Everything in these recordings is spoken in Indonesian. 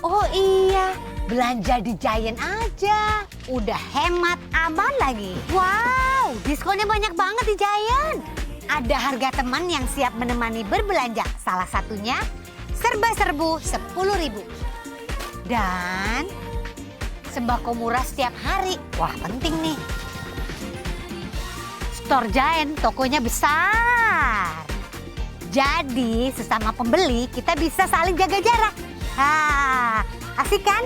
Oh iya, belanja di Giant aja. Udah hemat, aman lagi. Wow, diskonnya banyak banget di Giant. Ada harga teman yang siap menemani berbelanja. Salah satunya serba-serbu 10.000. Dan sembako murah setiap hari. Wah, penting nih. Store Giant, tokonya besar. Jadi sesama pembeli kita bisa saling jaga jarak. Asik kan?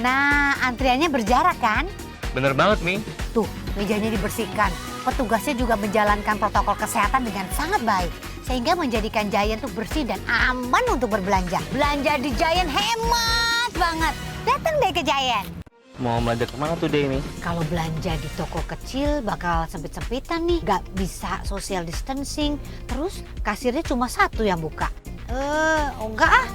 Nah, antriannya berjarak kan? Bener banget, Mi. Tuh, mejanya dibersihkan. Petugasnya juga menjalankan protokol kesehatan dengan sangat baik. Sehingga menjadikan Giant tuh bersih dan aman untuk berbelanja. Belanja di Giant hemat banget. Datang deh ke Giant. Mau belanja kemana tuh, Deh, Mi? Kalau belanja di toko kecil bakal sempit-sempitan nih. Gak bisa social distancing. Terus kasirnya cuma satu yang buka. Enggak ah.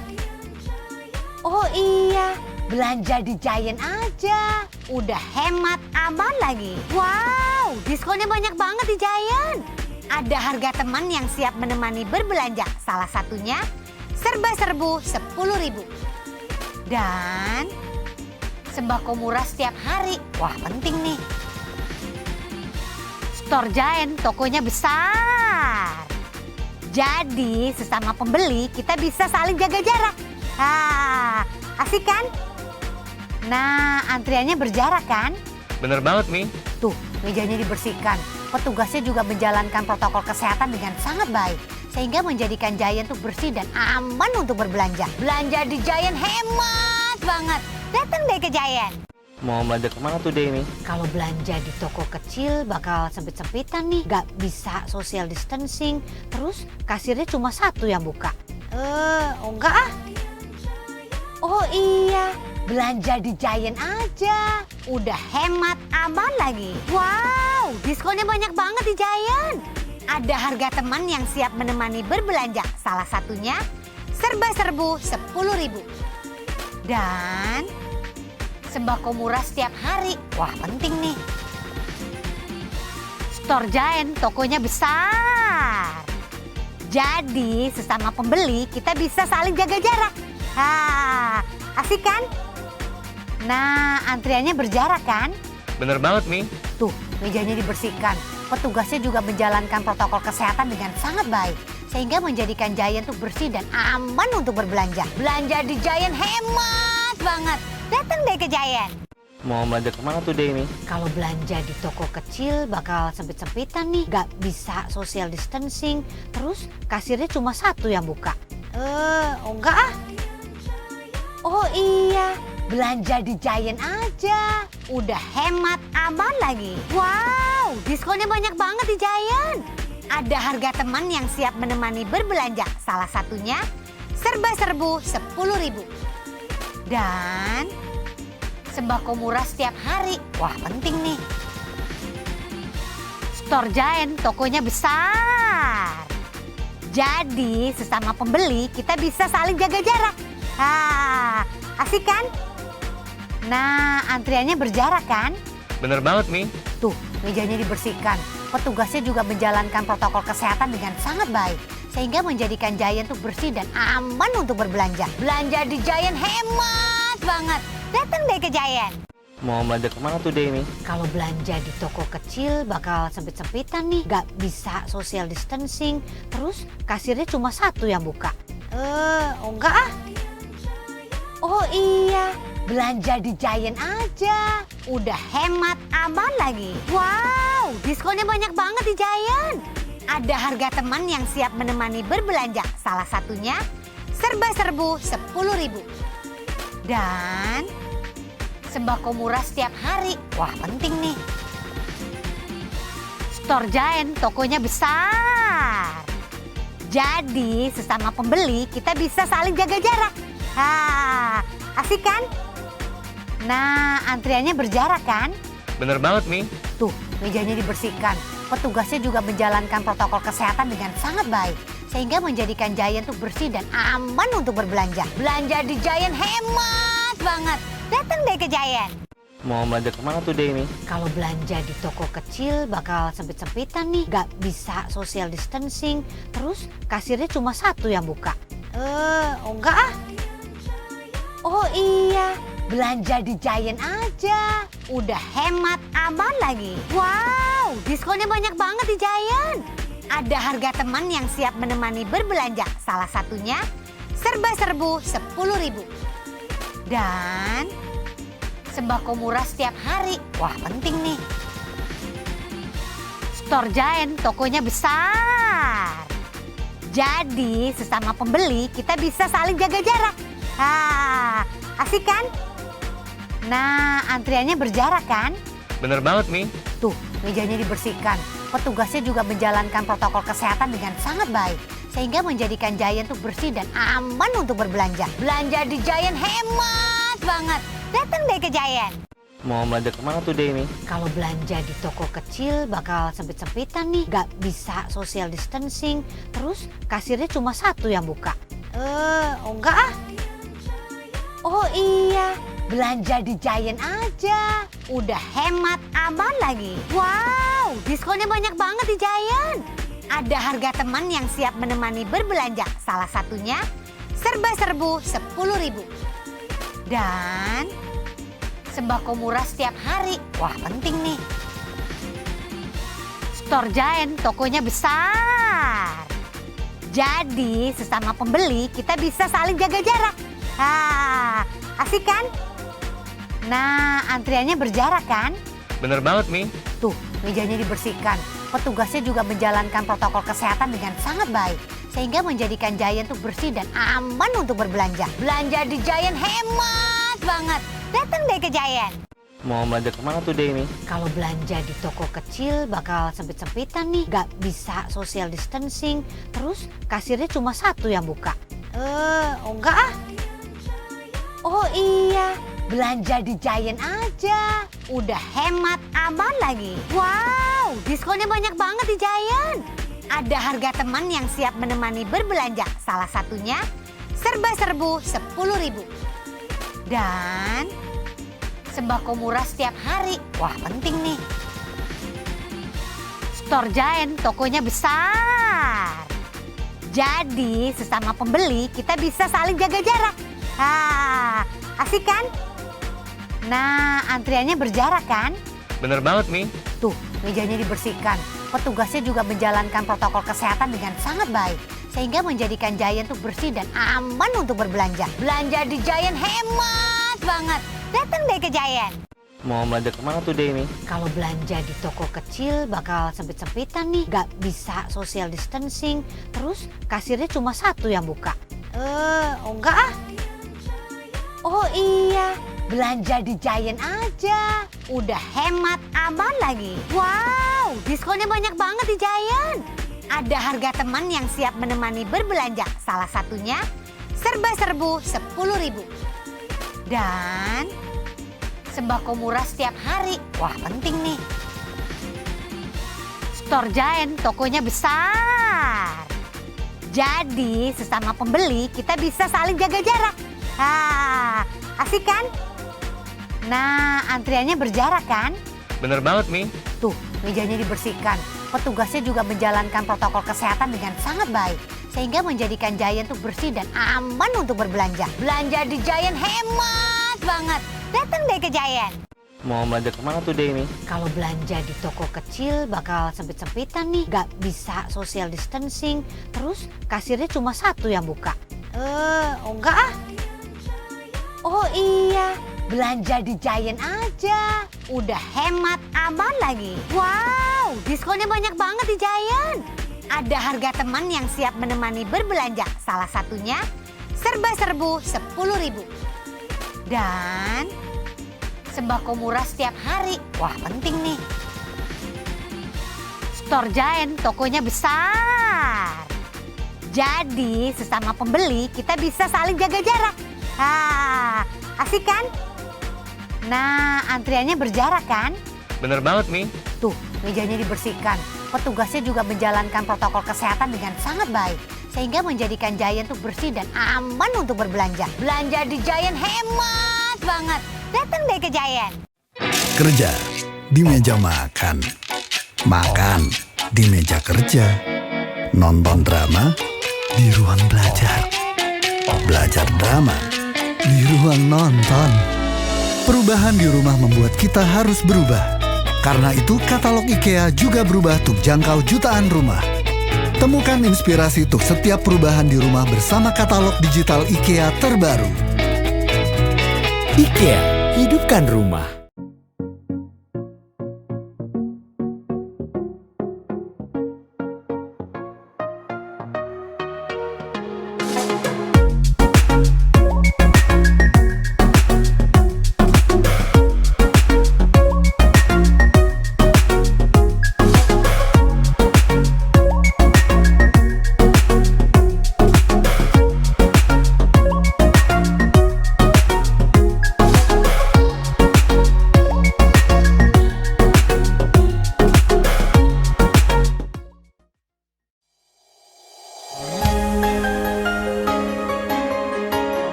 Oh iya, belanja di Giant aja. Udah hemat, aman lagi. Wow, diskonnya banyak banget di Giant. Ada harga teman yang siap menemani berbelanja. Salah satunya serba-serbu 10.000. Dan sembako murah setiap hari. Wah, penting nih. Store Giant, tokonya besar. Jadi sesama pembeli kita bisa saling jaga jarak. Asik kan? Nah, antriannya berjarak kan? Bener banget, Mi. Tuh, mejanya dibersihkan. Petugasnya juga menjalankan protokol kesehatan dengan sangat baik. Sehingga menjadikan Giant tuh bersih dan aman untuk berbelanja. Belanja di Giant hemat banget. Datang deh ke Giant. Mau belanja kemana tuh, Deh, Mi? Kalau belanja di toko kecil bakal sempit-sempitan nih. Gak bisa social distancing. Terus kasirnya cuma satu yang buka. Enggak ah. Oh iya, belanja di Giant aja. Udah hemat, aman lagi. Wow, diskonnya banyak banget di Giant. Ada harga teman yang siap menemani berbelanja. Salah satunya serba-serbu 10.000. Dan sembako murah setiap hari. Wah, penting nih. Store Giant, tokonya besar. Jadi sesama pembeli kita bisa saling jaga jarak. Asik kan? Nah, antriannya berjarak kan? Bener banget, Mi. Tuh, mejanya dibersihkan. Petugasnya juga menjalankan protokol kesehatan dengan sangat baik. Sehingga menjadikan Giant tuh bersih dan aman untuk berbelanja. Belanja di Giant hemat banget. Datang deh ke Giant. Mau belanja kemana tuh, Deh, Mi? Kalau belanja di toko kecil bakal sempit-sempitan nih. Gak bisa social distancing. Terus kasirnya cuma satu yang buka. Enggak ah. Oh iya, belanja di Giant aja. Udah hemat, aman lagi. Wow, diskonnya banyak banget di Giant. Ada harga teman yang siap menemani berbelanja. Salah satunya serba-serbu 10.000. Dan sembako murah setiap hari. Wah, penting nih. Store Giant, tokonya besar. Jadi sesama pembeli kita bisa saling jaga jarak. Asik kan? Nah, antriannya berjarak kan? Bener banget, Mi. Tuh, mejanya dibersihkan. Petugasnya juga menjalankan protokol kesehatan dengan sangat baik. Sehingga menjadikan Giant tuh bersih dan aman untuk berbelanja. Belanja di Giant hemat banget. Datang deh ke Giant. Mau belanja kemana tuh, Deh, Mi? Kalau belanja di toko kecil bakal sempit-sempitan nih. Gak bisa social distancing. Terus kasirnya cuma satu yang buka. Enggak ah. Oh iya, belanja di Giant aja. Udah hemat, aman lagi. Wow, diskonnya banyak banget di Giant. Ada harga teman yang siap menemani berbelanja. Salah satunya serba-serbu 10.000. Dan sembako murah setiap hari. Wah, penting nih. Store Giant, tokonya besar. Jadi sesama pembeli kita bisa saling jaga jarak. Asik kan? Nah, antriannya berjarak kan? Bener banget, Mi. Tuh, mejanya dibersihkan. Petugasnya juga menjalankan protokol kesehatan dengan sangat baik. Sehingga menjadikan Giant tuh bersih dan aman untuk berbelanja. Belanja di Giant hemat banget. Datang deh ke Giant. Mau belanja kemana tuh, Deh, Mi? Kalau belanja di toko kecil bakal sempit-sempitan nih. Gak bisa social distancing. Terus kasirnya cuma satu yang buka. Enggak ah. iya, belanja di Giant aja. Udah hemat, aman lagi. Wow, diskonnya banyak banget di Giant. Ada harga teman yang siap menemani berbelanja. Salah satunya serba serbu 10.000. Dan sembako murah setiap hari. Wah, penting nih. Store Giant, tokonya besar. Jadi sesama pembeli kita bisa saling jaga jarak. Asik kan? Nah, antriannya berjarak kan? Bener banget, Mi. Tuh, mejanya dibersihkan. Petugasnya juga menjalankan protokol kesehatan dengan sangat baik. Sehingga menjadikan Giant tuh bersih dan aman untuk berbelanja. Belanja di Giant hemat banget. Datang deh ke Giant. Mau belanja kemana today, Mi? Kalau belanja di toko kecil bakal sempit-sempitan nih. Gak bisa social distancing. Terus kasirnya cuma satu yang buka. Enggak ah. Oh iya, belanja di Giant aja. Udah hemat, aman lagi. Wow, diskonnya banyak banget di Giant. Ada harga teman yang siap menemani berbelanja. Salah satunya serba serbu 10.000. Dan sembako murah setiap hari. Wah, penting nih. Store Giant, tokonya besar. Jadi sesama pembeli kita bisa saling jaga jarak. Asik kan? Nah, antriannya berjarak kan? Bener banget, Mi. Tuh, mejanya dibersihkan. Petugasnya juga menjalankan protokol kesehatan dengan sangat baik. Sehingga menjadikan Giant tuh bersih dan aman untuk berbelanja. Belanja di Giant hemat banget. Datang deh ke Giant. Mau belanja kemana today, Mi? Kalau belanja di toko kecil bakal sempit-sempitan nih. Gak bisa social distancing. Terus kasirnya cuma satu yang buka. Enggak ah. Oh iya, belanja di Giant aja. Udah hemat, aman lagi. Wow, diskonnya banyak banget di Giant. Ada harga teman yang siap menemani berbelanja. Salah satunya serba serbu 10.000. Dan sembako murah setiap hari. Wah, penting nih. Store Giant, tokonya besar. Jadi sesama pembeli kita bisa saling jaga jarak. Asik kan? Nah, antriannya berjarak kan? Bener banget, Mi. Tuh, mejanya dibersihkan. Petugasnya juga menjalankan protokol kesehatan dengan sangat baik. Sehingga menjadikan Giant tuh bersih dan aman untuk berbelanja. Belanja di Giant hemat banget. Datang deh ke Giant. Mau belanja kemana today, Mi? Kalau belanja di toko kecil bakal sempit-sempitan nih. Gak bisa social distancing. Terus kasirnya cuma satu yang buka. Enggak ah. Oh iya, belanja di Giant aja. Udah hemat, aman lagi. Wow, diskonnya banyak banget di Giant. Ada harga teman yang siap menemani berbelanja. Salah satunya serba serbu 10.000. Dan sembako murah setiap hari. Wah, penting nih. Store Giant, tokonya besar. Jadi sesama pembeli kita bisa saling jaga jarak. Asik kan? Nah, antriannya berjarak kan? Bener banget, Mi. Tuh, mejanya dibersihkan. Petugasnya juga menjalankan protokol kesehatan dengan sangat baik. Sehingga menjadikan Giant tuh bersih dan aman untuk berbelanja. Belanja di Giant hemat banget. Datang deh ke Giant. Mau belanja kemana today, Mi? Kalau belanja di toko kecil bakal sempit-sempitan nih. Gak bisa social distancing. Terus kasirnya cuma satu yang buka. Enggak ah. Oh iya, belanja di Giant aja. Udah hemat, aman lagi. Wow, diskonnya banyak banget di Giant. Ada harga teman yang siap menemani berbelanja. Salah satunya serba serbu 10.000. Dan sembako murah setiap hari. Wah, penting nih. Store Giant, tokonya besar. Jadi sesama pembeli kita bisa saling jaga jarak. Asik kan? Nah, antriannya berjarak kan? Bener banget, Mi. Tuh, mejanya dibersihkan. Petugasnya juga menjalankan protokol kesehatan dengan sangat baik. Sehingga menjadikan Giant tuh bersih dan aman untuk berbelanja. Belanja di Giant hemat banget. Datang deh ke Giant. Kerja di meja makan. Makan di meja kerja. Nonton drama di ruang belajar. Belajar drama di ruang uang nonton. Perubahan di rumah membuat kita harus berubah. Karena itu katalog IKEA juga berubah untuk jangkau jutaan rumah. Temukan inspirasi untuk setiap perubahan di rumah bersama katalog digital IKEA terbaru. IKEA, hidupkan rumah.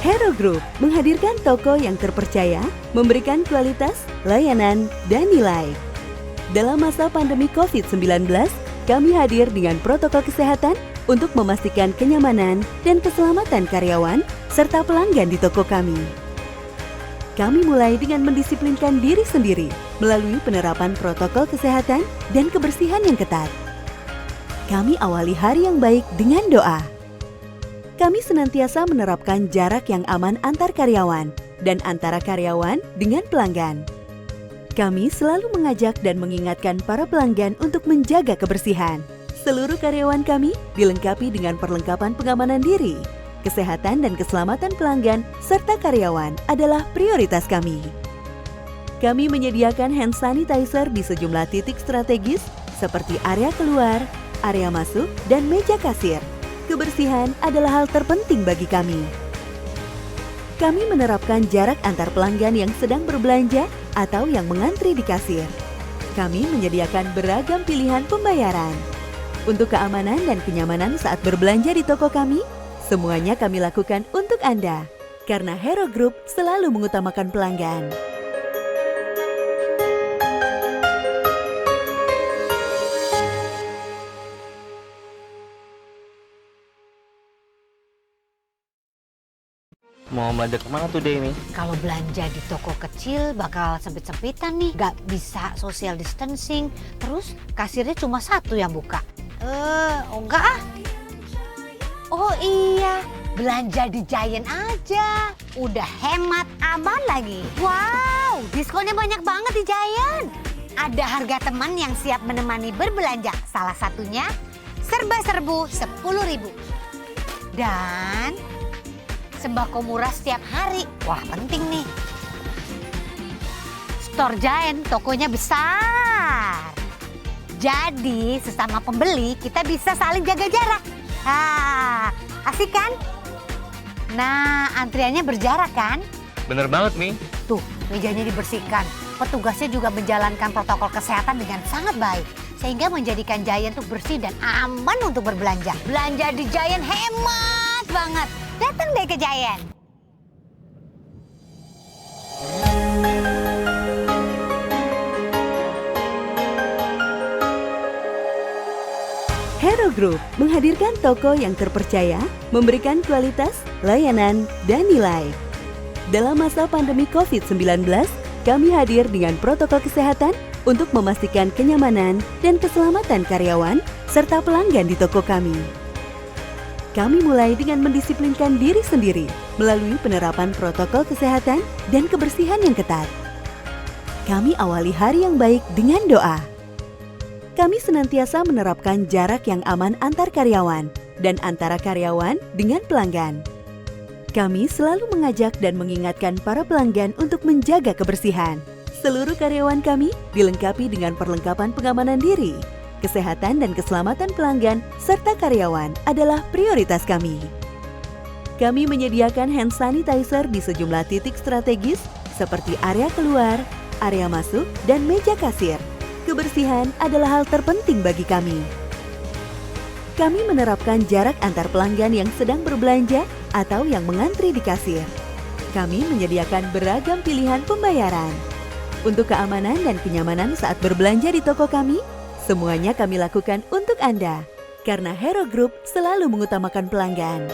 Hero Group menghadirkan toko yang terpercaya, memberikan kualitas, layanan, dan nilai. Dalam masa pandemi COVID-19, kami hadir dengan protokol kesehatan untuk memastikan kenyamanan dan keselamatan karyawan serta pelanggan di toko kami. Kami mulai dengan mendisiplinkan diri sendiri melalui penerapan protokol kesehatan dan kebersihan yang ketat. Kami awali hari yang baik dengan doa. Kami senantiasa menerapkan jarak yang aman antar karyawan dan antara karyawan dengan pelanggan. Kami selalu mengajak dan mengingatkan para pelanggan untuk menjaga kebersihan. Seluruh karyawan kami dilengkapi dengan perlengkapan pengamanan diri. Kesehatan dan keselamatan pelanggan serta karyawan adalah prioritas kami. Kami menyediakan hand sanitizer di sejumlah titik strategis seperti area keluar, area masuk, dan meja kasir. Kebersihan adalah hal terpenting bagi kami. Kami menerapkan jarak antar pelanggan yang sedang berbelanja atau yang mengantri di kasir. Kami menyediakan beragam pilihan pembayaran. Untuk keamanan dan kenyamanan saat berbelanja di toko kami, semuanya kami lakukan untuk Anda. Karena Hero Group selalu mengutamakan pelanggan. Mau belanja kemana today, Mi? Kalau belanja di toko kecil bakal sempit-sempitan nih. Gak bisa social distancing. Terus kasirnya cuma satu yang buka. Enggak ah. Oh iya, belanja di Giant aja. Udah hemat, aman lagi. Wow, diskonnya banyak banget di Giant. Ada harga teman yang siap menemani berbelanja. Salah satunya serba-serbu 10.000. Dan sembako murah setiap hari. Wah, penting nih. Store Giant, tokonya besar. Jadi, sesama pembeli kita bisa saling jaga jarak. Asik kan? Nah, antriannya berjarak kan? Bener banget, Mi. Tuh, mejanya dibersihkan. Petugasnya juga menjalankan protokol kesehatan dengan sangat baik. Sehingga menjadikan Giant tuh bersih dan aman untuk berbelanja. Belanja di Giant hemat banget. Datang deh ke Giant. Hero Group menghadirkan toko yang terpercaya, memberikan kualitas, layanan, dan nilai. Dalam masa pandemi COVID-19, kami hadir dengan protokol kesehatan untuk memastikan kenyamanan dan keselamatan karyawan serta pelanggan di toko kami. Kami mulai dengan mendisiplinkan diri sendiri melalui penerapan protokol kesehatan dan kebersihan yang ketat. Kami awali hari yang baik dengan doa. Kami senantiasa menerapkan jarak yang aman antar karyawan dan antara karyawan dengan pelanggan. Kami selalu mengajak dan mengingatkan para pelanggan untuk menjaga kebersihan. Seluruh karyawan kami dilengkapi dengan perlengkapan pengamanan diri. Kesehatan dan keselamatan pelanggan serta karyawan adalah prioritas kami. Kami menyediakan hand sanitizer di sejumlah titik strategis seperti area keluar, area masuk, dan meja kasir. Kebersihan adalah hal terpenting bagi kami. Kami menerapkan jarak antar pelanggan yang sedang berbelanja atau yang mengantri di kasir. Kami menyediakan beragam pilihan pembayaran. Untuk keamanan dan kenyamanan saat berbelanja di toko kami, semuanya kami lakukan untuk Anda. karena Hero Group selalu mengutamakan pelanggan.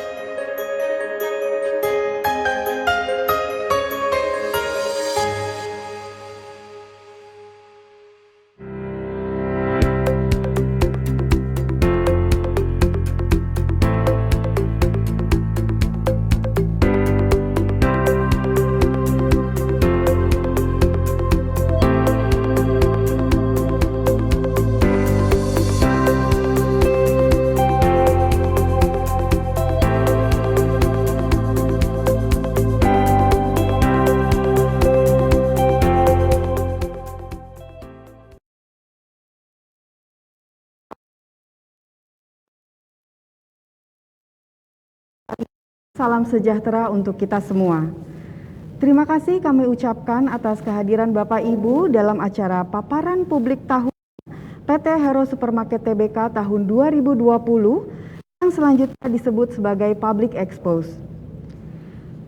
Salam sejahtera untuk kita semua. Terima kasih kami ucapkan atas kehadiran Bapak Ibu dalam acara paparan publik tahun PT Hero Supermarket Tbk tahun 2020 yang selanjutnya disebut sebagai Public Expose.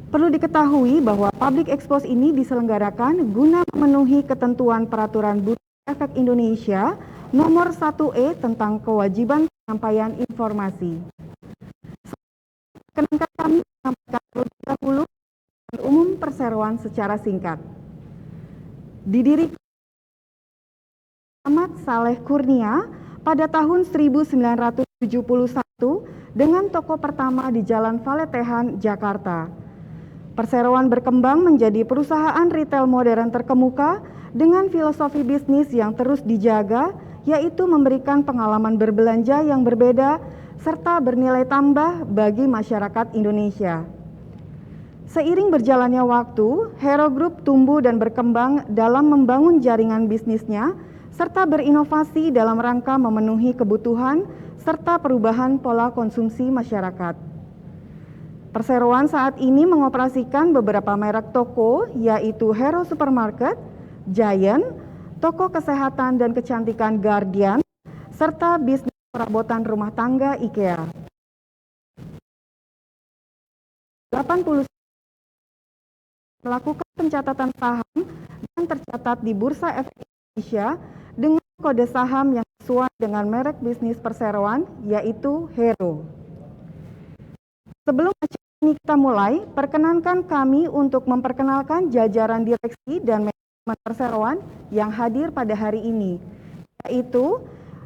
Perlu diketahui bahwa Public Expose ini diselenggarakan guna memenuhi ketentuan Peraturan Bursa Efek Indonesia Nomor 1E tentang kewajiban penyampaian informasi. Perkenankan kami menyampaikan terlebih dahulu umum perseroan secara singkat. Didirikan Ahmad Saleh Kurnia pada tahun 1971 dengan toko pertama di Jalan Valetehan, Jakarta. Perseroan berkembang menjadi perusahaan retail modern terkemuka dengan filosofi bisnis yang terus dijaga, yaitu memberikan pengalaman berbelanja yang berbeda serta bernilai tambah bagi masyarakat Indonesia. Seiring berjalannya waktu, Hero Group tumbuh dan berkembang dalam membangun jaringan bisnisnya serta berinovasi dalam rangka memenuhi kebutuhan serta perubahan pola konsumsi masyarakat. Perseroan saat ini mengoperasikan beberapa merek toko, yaitu Hero Supermarket, Giant, toko kesehatan dan kecantikan Guardian, serta bisnis perabotan rumah tangga IKEA. 80 melakukan pencatatan saham dan tercatat di Bursa Efek Indonesia dengan kode saham yang sesuai dengan merek bisnis perseroan, yaitu Hero. Sebelum acara ini kita mulai, perkenankan kami untuk memperkenalkan jajaran direksi dan manajemen perseroan yang hadir pada hari ini, yaitu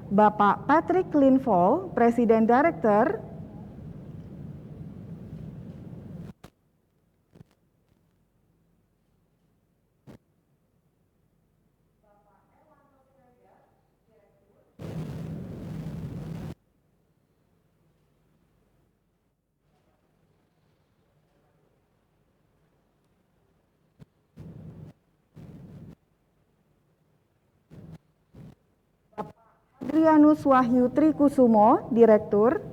Bapak Patrick Linval, Presiden Director, Adrianus Wahyu Trikusumo, Direktur,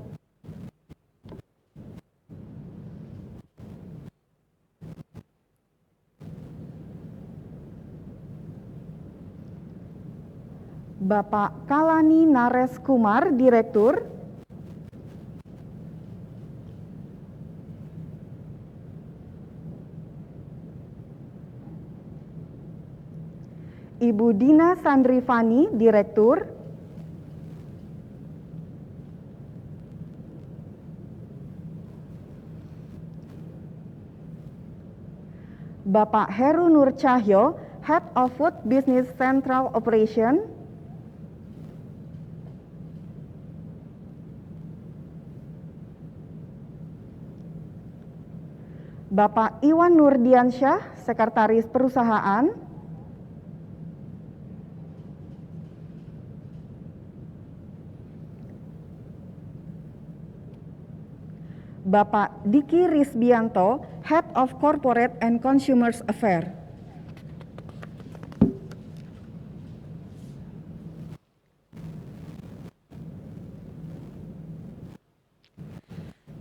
Bapak Kalani Nares Kumar, Direktur, Ibu Dina Sandrifani, Direktur, Bapak Heru Nur Cahyo, Head of Food Business Central Operation, Bapak Iwan Nurdiansyah, Sekretaris Perusahaan, Bapak Diki Risbianto, Head of Corporate and Consumers Affairs.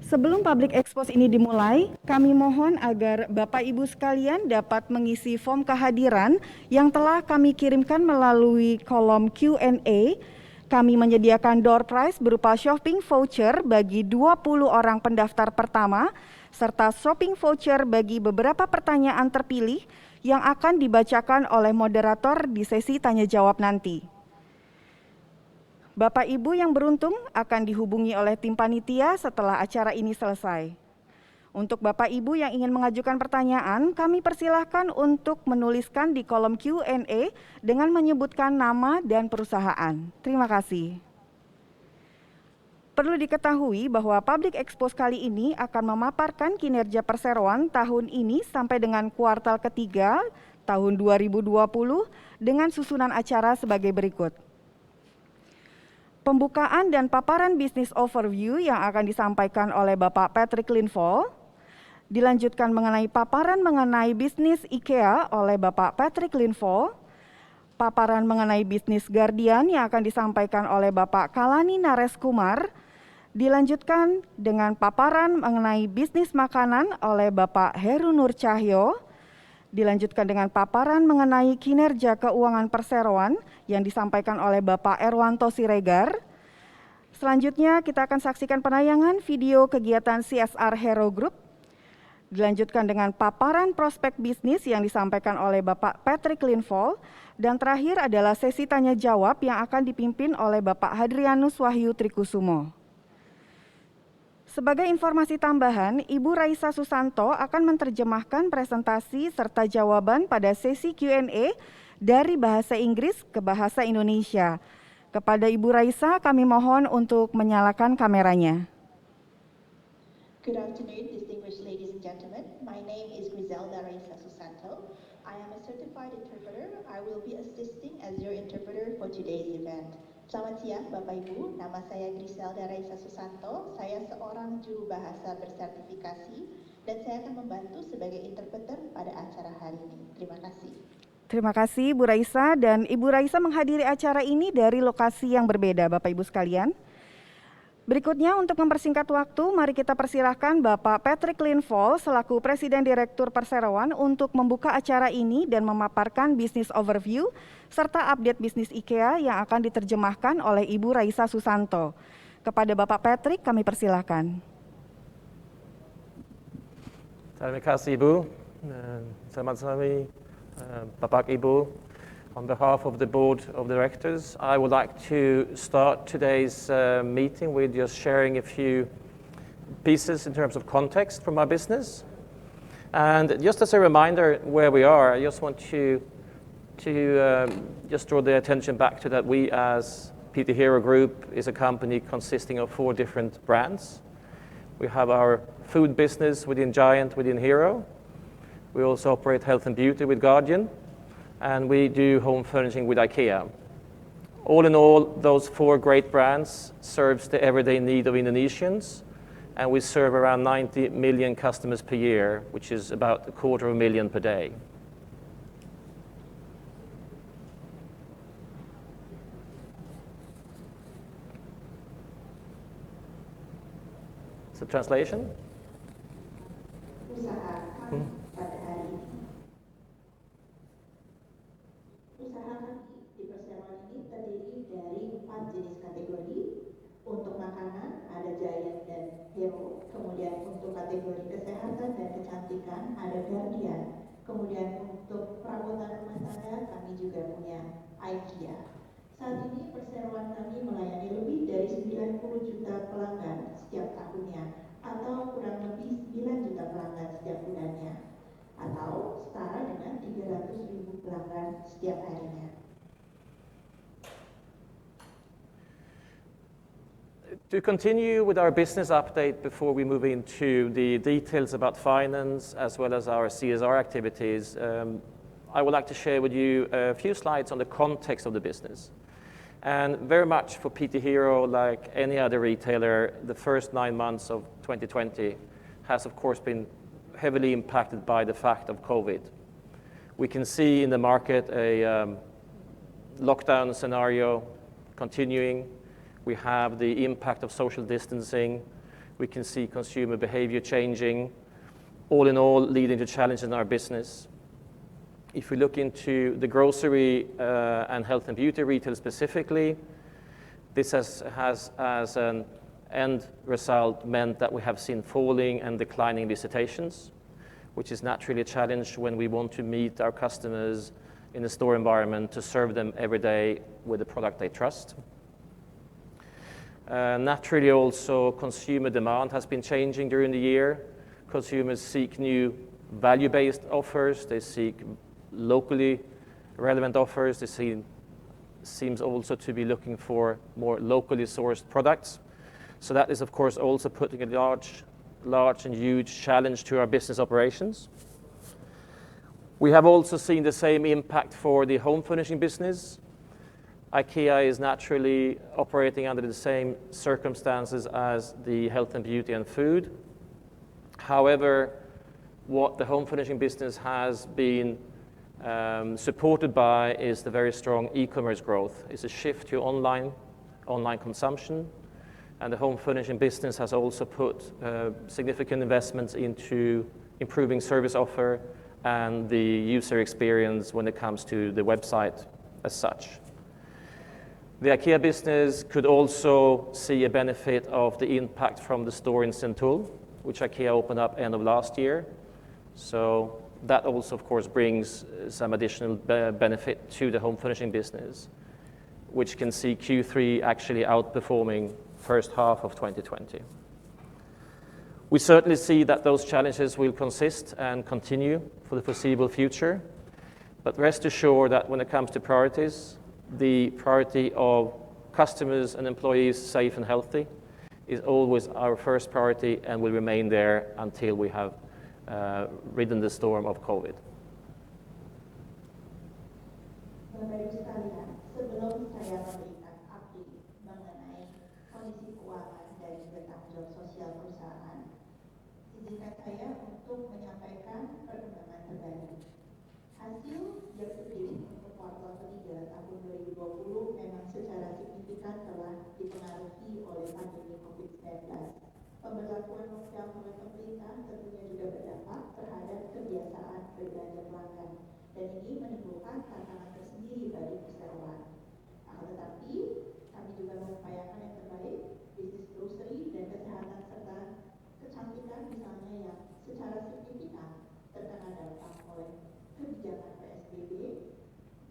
Sebelum public expose ini dimulai, kami mohon agar Bapak Ibu sekalian dapat mengisi form kehadiran yang telah kami kirimkan melalui kolom Q&A. Kami menyediakan door prize berupa shopping voucher bagi 20 orang pendaftar pertama, serta shopping voucher bagi beberapa pertanyaan terpilih yang akan dibacakan oleh moderator di sesi tanya jawab nanti. Bapak Ibu yang beruntung akan dihubungi oleh tim panitia setelah acara ini selesai. Untuk Bapak Ibu yang ingin mengajukan pertanyaan, kami persilahkan untuk menuliskan di kolom Q&A dengan menyebutkan nama dan perusahaan. Terima kasih. Perlu diketahui bahwa Public Expose kali ini akan memaparkan kinerja perseroan tahun ini sampai dengan kuartal ketiga tahun 2020 dengan susunan acara sebagai berikut. Pembukaan dan paparan bisnis overview yang akan disampaikan oleh Bapak Patrick Linval, dilanjutkan mengenai paparan mengenai bisnis IKEA oleh Bapak Patrick Linval, paparan mengenai bisnis Guardian yang akan disampaikan oleh Bapak Kalani Nareskumar, dilanjutkan dengan paparan mengenai bisnis makanan oleh Bapak Heru Nur Cahyo, dilanjutkan dengan paparan mengenai kinerja keuangan perseroan yang disampaikan oleh Bapak Erwanto Siregar. Selanjutnya kita akan saksikan penayangan video kegiatan CSR Hero Group, dilanjutkan dengan paparan prospek bisnis yang disampaikan oleh Bapak Patrick Linval, dan terakhir adalah sesi tanya jawab yang akan dipimpin oleh Bapak Hadrianus Wahyu Trikusumo. Sebagai informasi tambahan, Ibu Raisa Susanto akan menerjemahkan presentasi serta jawaban pada sesi Q&A dari bahasa Inggris ke bahasa Indonesia. Kepada Ibu Raisa, kami mohon untuk menyalakan kameranya. Good afternoon, distinguished ladies and gentlemen. My name is Griselda Raisa Susanto. I am a certified interpreter. I will be assisting as your interpreter for today's event. Selamat siang Bapak Ibu, nama saya Griselda Raisa Susanto. Saya seorang juru bahasa bersertifikasi dan saya akan membantu sebagai interpreter pada acara hari ini. Terima kasih. Terima kasih Bu Raisa, dan Ibu Raisa menghadiri acara ini dari lokasi yang berbeda Bapak Ibu sekalian. Berikutnya untuk mempersingkat waktu, mari kita persilahkan Bapak Patrick Linval selaku Presiden Direktur Perseroan untuk membuka acara ini dan memaparkan bisnis overview serta update bisnis IKEA yang akan diterjemahkan oleh Ibu Raisa Susanto. Kepada Bapak Patrick kami persilahkan. Terima kasih Ibu. Selamat sore Bapak Ibu. On behalf of the Board of Directors, I would like to start today's meeting with just sharing a few pieces in terms of context from our business. And just as a reminder where we are, I just want to just draw the attention back to that we as PT Hero Group is a company consisting of 4 different brands. We have our food business within Giant, within Hero. We also operate health and beauty with Guardian. And we do home furnishing with IKEA. All in all, those 4 great brands serves the everyday need of Indonesians, and we serve around 90 million customers per year, which is about 250,000 per day. So translation? Untuk makanan ada Giant dan Hero, kemudian untuk kategori kesehatan dan kecantikan ada Guardian, kemudian untuk perabotan rumah tangga kami juga punya IKEA. Saat ini perseroan kami melayani lebih dari 90 juta pelanggan setiap tahunnya, atau kurang lebih 9 juta pelanggan setiap bulannya, atau setara dengan 300.000 pelanggan setiap harinya. To continue with our business update before we move into the details about finance as well as our CSR activities, I would like to share with you a few slides on the context of the business. And very much for PT Hero, like any other retailer, the first 9 months of 2020 has of course been heavily impacted by the fact of COVID. We can see in the market a lockdown scenario continuing. We have the impact of social distancing. We can see consumer behavior changing, all in all leading to challenges in our business. If we look into the grocery and health and beauty retail specifically, this has as an end result meant that we have seen falling and declining visitations, which is naturally a challenge when we want to meet our customers in a store environment to serve them every day with a product they trust. Naturally also consumer demand has been changing during the year. Consumers seek new value-based offers, they seek locally relevant offers, they seems also to be looking for more locally sourced products. So that is of course also putting a large and huge challenge to our business operations. We have also seen the same impact for the home furnishing business. IKEA is naturally operating under the same circumstances as the health and beauty and food. However, what the home furnishing business has been supported by is the very strong e-commerce growth. It's a shift to online consumption, and the home furnishing business has also put significant investments into improving service offer and the user experience when it comes to the website as such. The IKEA business could also see a benefit of the impact from the store in Sentul, which IKEA opened up end of last year. So that also, of course, brings some additional benefit to the home furnishing business, which can see Q3 actually outperforming first half of 2020. We certainly see that those challenges will consist and continue for the foreseeable future, but rest assured that when it comes to priorities, the priority of customers and employees safe and healthy is always our first priority and will remain there until we have ridden the storm of COVID. Bapak Ibu sekalian, sebelum saya memberikan update mengenai kondisi keuangan dan juga tanggung jawab sosial perusahaan, izinkan saya untuk menyampaikan perkembangan terbaru. Hasil year to date untuk kuartal ketiga tahun 2020 memang secara signifikan telah dipengaruhi oleh pandemi COVID-19. Pemberlakuan lockdown oleh pemerintah tentunya juga berdampak terhadap kebiasaan berbelanja pelanggan, dan ini menimbulkan tantangan tersendiri bagi perseroan. Akan tetapi, kami juga mengupayakan yang terbaik, bisnis grocery dan kesehatan serta kecantikan misalnya yang secara signifikan terkena dampak oleh kebijakan PSBB,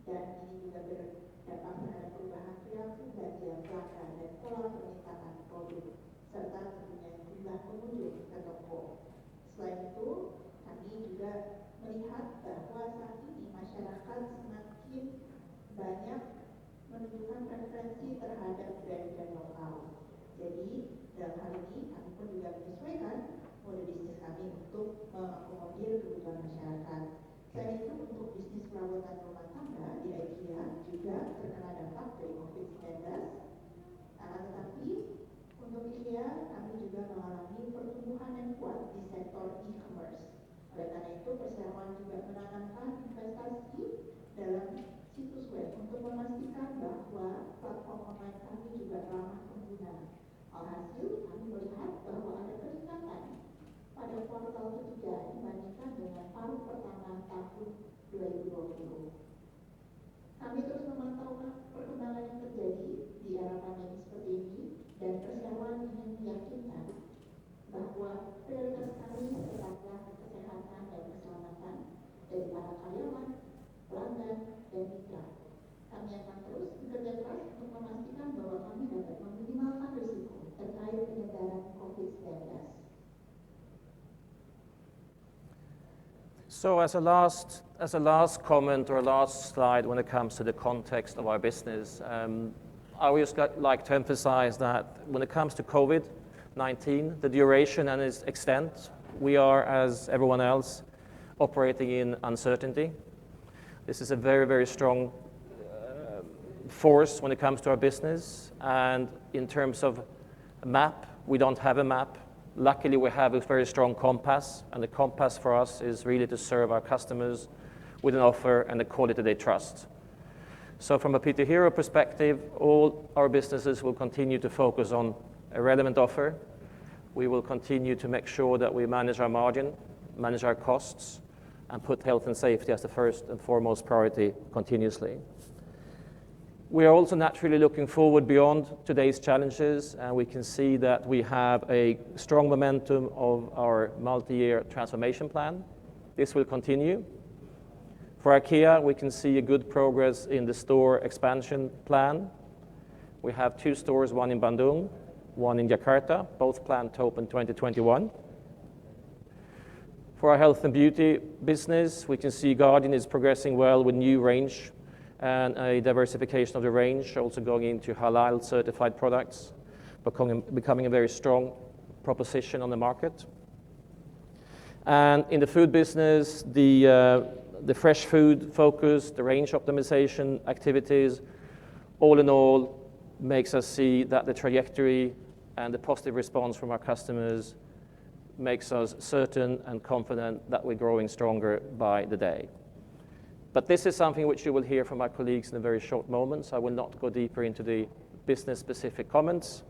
dan ini juga berdampak terhadap perubahan perilaku belanja pelanggan dan pola permintaan produk, serta tentunya jumlah pengunjung ke toko. Selain itu, kami juga melihat bahwa saat ini masyarakat semakin banyak menunjukkan preferensi terhadap brand-brand lokal. Jadi, dalam hal ini kami pun juga menyesuaikan model bisnis kami untuk mengakomodir kebutuhan masyarakat. Selain itu, untuk bisnis perabotan rumah tangga di IKEA juga terkena dampak dari COVID-19. Akan tetapi, untuk IKEA kami juga mengalami pertumbuhan yang kuat di sektor e-commerce. Oleh karena itu, perseroan juga menanamkan investasi dalam situs web untuk memastikan bahwa platform online kami juga ramah pengguna. Alhasil, kami melihat bahwa ada peningkatan pada kuartal ketiga dibandingkan dengan paruh pertama tahun 2020. Kami terus memantau perkembangan yang terjadi di era pandemi seperti ini, dan perseroan ingin meyakinkan bahwa prioritas kami tetaplah kesehatan dan keselamatan dari para karyawan, pelanggan, dan mitra. Kami akan terus bekerja keras untuk memastikan bahwa kami dapat meminimalkan risiko terkait penyebaran COVID-19. So as a last comment or a last slide when it comes to the context of our business, I would just like to emphasize that when it comes to COVID-19, the duration and its extent, we are, as everyone else, operating in uncertainty. This is a very, very strong force when it comes to our business, and in terms of a map, we don't have a map. Luckily, we have a very strong compass, and the compass for us is really to serve our customers with an offer and a quality they trust. So from a PT Hero perspective, all our businesses will continue to focus on a relevant offer. We will continue to make sure that we manage our margin, manage our costs, and put health and safety as the first and foremost priority continuously. We are also naturally looking forward beyond today's challenges, and we can see that we have a strong momentum of our multi-year transformation plan. This will continue. For IKEA, we can see a good progress in the store expansion plan. We have 2 stores, one in Bandung one in Jakarta, both planned to open 2021. For our health and beauty business, we can see Guardian is progressing well with new range and a diversification of the range, also going into halal certified products, becoming a very strong proposition on the market. And in the food business, the fresh food focus, the range optimization activities, all in all, makes us see that the trajectory and the positive response from our customers makes us certain and confident that we're growing stronger by the day. But this is something which you will hear from my colleagues in a very short moment, so I will not go deeper into the business-specific comments.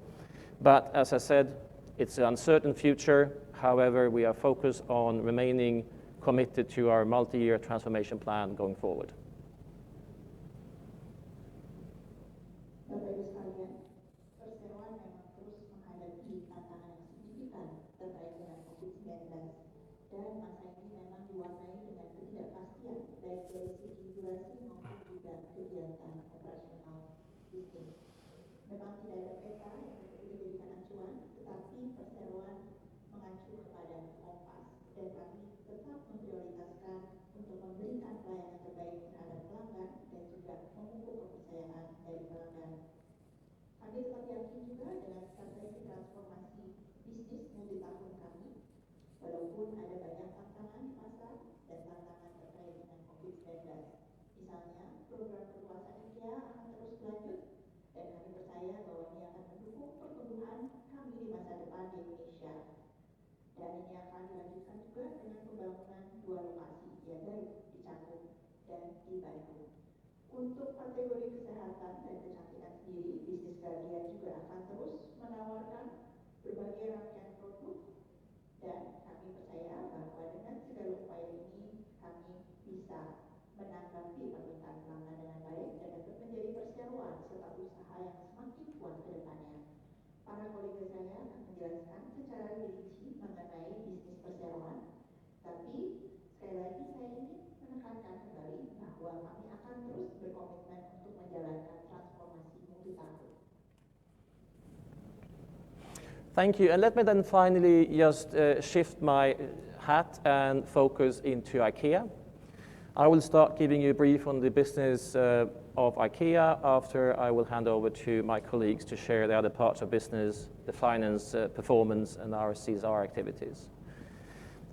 But as I said, it's an uncertain future. However, we are focused on remaining committed to our multi-year transformation plan going forward. Bapak Ibu sekalian, perseroan memang terus menghadapi tantangan yang signifikan terkait dengan COVID-19 dan masa ini memang diwarnai dengan ketidakpastian baik dari segi durasi maupun juga kegiatan operasional bisnis. Memang tidak ada peta yang dapat dijadikan acuan, tetapi perseroan mengacu kepada kompas dan kami tetap memprioritaskan untuk memberikan pelayanan terbaik terhadap pelanggan dan juga memupuk kepercayaan dari pelanggan. Kami tetap yakin juga dengan strategi transformasi bisnis multi tahun kami, walaupun ada banyak tantangan di pasar dan tantangan terkait dengan COVID-19. Misalnya, program perluasan IKEA akan terus berlanjut dan kami percaya bahwa ini akan mendukung pertumbuhan kami di masa depan di Indonesia. Dan ini akan dilanjutkan juga dengan pembangunan 2 lokasi, yaitu di Cakung dan di Bandung. Untuk kategori kesehatan dan kecantikan sendiri, bisnis Guardian juga akan terus menawarkan berbagai rangkaian produk dan kami percaya bahwa dengan segala upaya ini kami bisa menanggapi permintaan pelanggan dengan baik dan dapat menjadi perseroan serta usaha yang semakin kuat ke depannya. Para kolega saya akan menjelaskan secara rinci mengenai bisnis perseroan, tapi sekali lagi saya ingin menekankan kembali bahwa kami akan terus berkomitmen untuk menjalankan transformasi multi tahun. Thank you. And let me then finally just shift my hat and focus into IKEA. I will start giving you a brief on the business of IKEA after I will hand over to my colleagues to share the other parts of business, the finance, performance, and our CSR activities.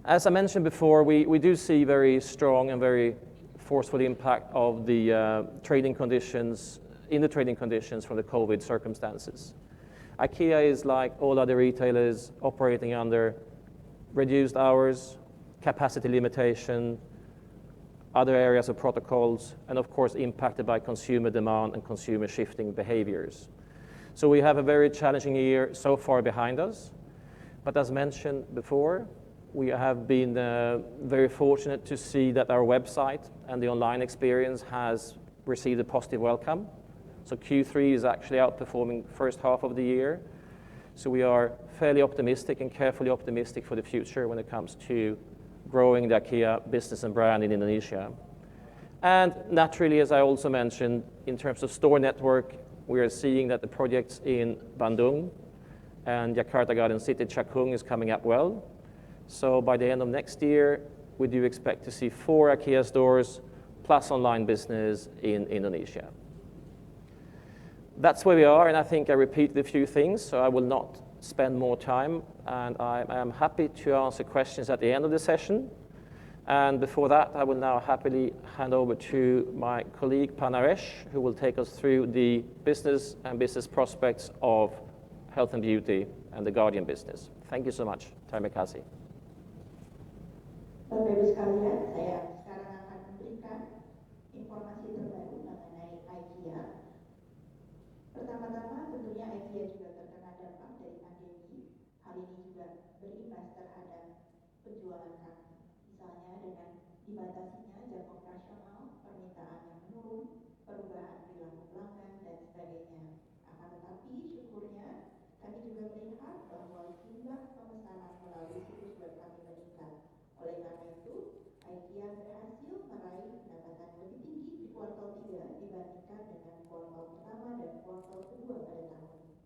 As I mentioned before, we do see very strong and very forceful impact of the trading conditions from the COVID circumstances. IKEA is like all other retailers operating under reduced hours, capacity limitation, other areas of protocols, and of course impacted by consumer demand and consumer shifting behaviors. So we have a very challenging year so far behind us, but as mentioned before, we have been very fortunate to see that our website and the online experience has received a positive welcome. So Q3 is actually outperforming first half of the year. So we are fairly optimistic and carefully optimistic for the future when it comes to growing the IKEA business and brand in Indonesia. And naturally, as I also mentioned, in terms of store network, we are seeing that the projects in Bandung and Jakarta Garden City Cakung is coming up well. So by the end of next year, we do expect to see 4 IKEA stores plus online business in Indonesia. That's where we are, and I think I repeated a few things, so I will not spend more time, and I am happy to answer questions at the end of the session. And before that, I will now happily hand over to my colleague Panaresh, who will take us through the business and business prospects of health and beauty and the Guardian business. Thank you so much. Terima kasih. Bapak Ibu sekalian, saya sekarang akan memberikan informasi terbaru mengenai IKEA. Pertama-tama tentunya IKEA juga terkena dampak dari pandemi. Hal ini juga berimbas terhadap penjualan kami. Misalnya dengan dibatasinya jam operasional, permintaan yang menurun, perubahan perilaku pelanggan, dan sebagainya. Akan tetapi syukurnya kami juga melihat bahwa jumlah pemesanan melalui situs web kami meningkat. Oleh karena itu, IKEA berhasil meraih pendapatan lebih tinggi di kuartal 3 dibandingkan dengan kuartal pertama dan kuartal kedua pada tahun ini.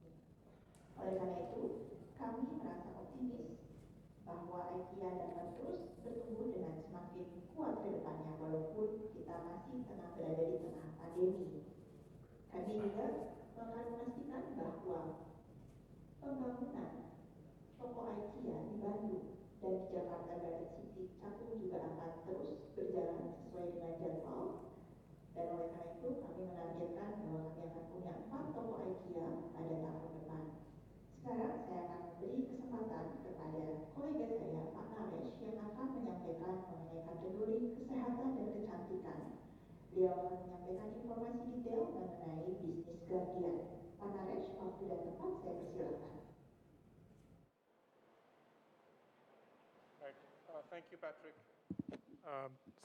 Oleh karena itu, kami merasa optimis bahwa IKEA dapat terus bertumbuh dengan semakin kuat ke depannya walaupun kita masih tengah berada di tengah pandemi. Kami juga akan memastikan bahwa pembangunan toko IKEA di Bandung dan di Jakarta Garden City Cakung juga akan terus berjalan sesuai dengan jadwal. Dan oleh karena itu kami menargetkan bahwa kami akan punya 4 toko IKEA pada tahun depan. Sekarang saya akan memberi kesempatan kepada kolega saya, Pak Naresh, yang akan menyampaikan mengenai kategori kesehatan dan kecantikan. Beliau akan menyampaikan informasi detail mengenai bisnis Guardian. Pak Naresh, waktu dan tempat saya persilakan. Thank you, Patrick.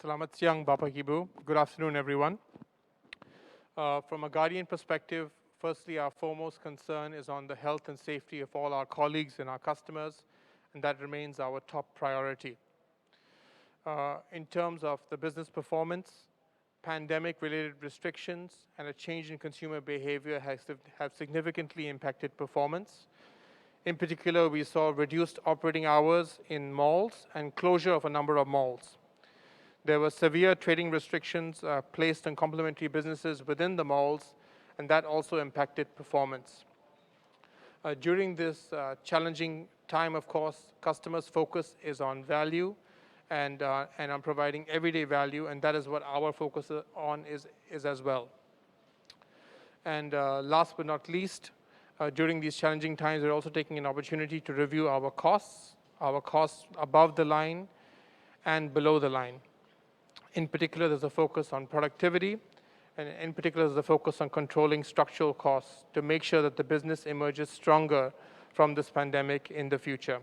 Selamat siang, Bapak Ibu. Good afternoon, everyone. From a Guardian perspective, firstly, our foremost concern is on the health and safety of all our colleagues and our customers, and that remains our top priority. In terms of the business performance, pandemic-related restrictions and a change in consumer behavior have significantly impacted performance. In particular, we saw reduced operating hours in malls and closure of a number of malls. There were severe trading restrictions placed on complementary businesses within the malls, and that also impacted performance. During this challenging time, of course, customers' focus is on value and on providing everyday value, and that is what our focus on is as well. And last but not least, during these challenging times, we're also taking an opportunity to review our costs above the line and below the line. In particular, there's a focus on productivity, and in particular, there's a focus on controlling structural costs to make sure that the business emerges stronger from this pandemic in the future.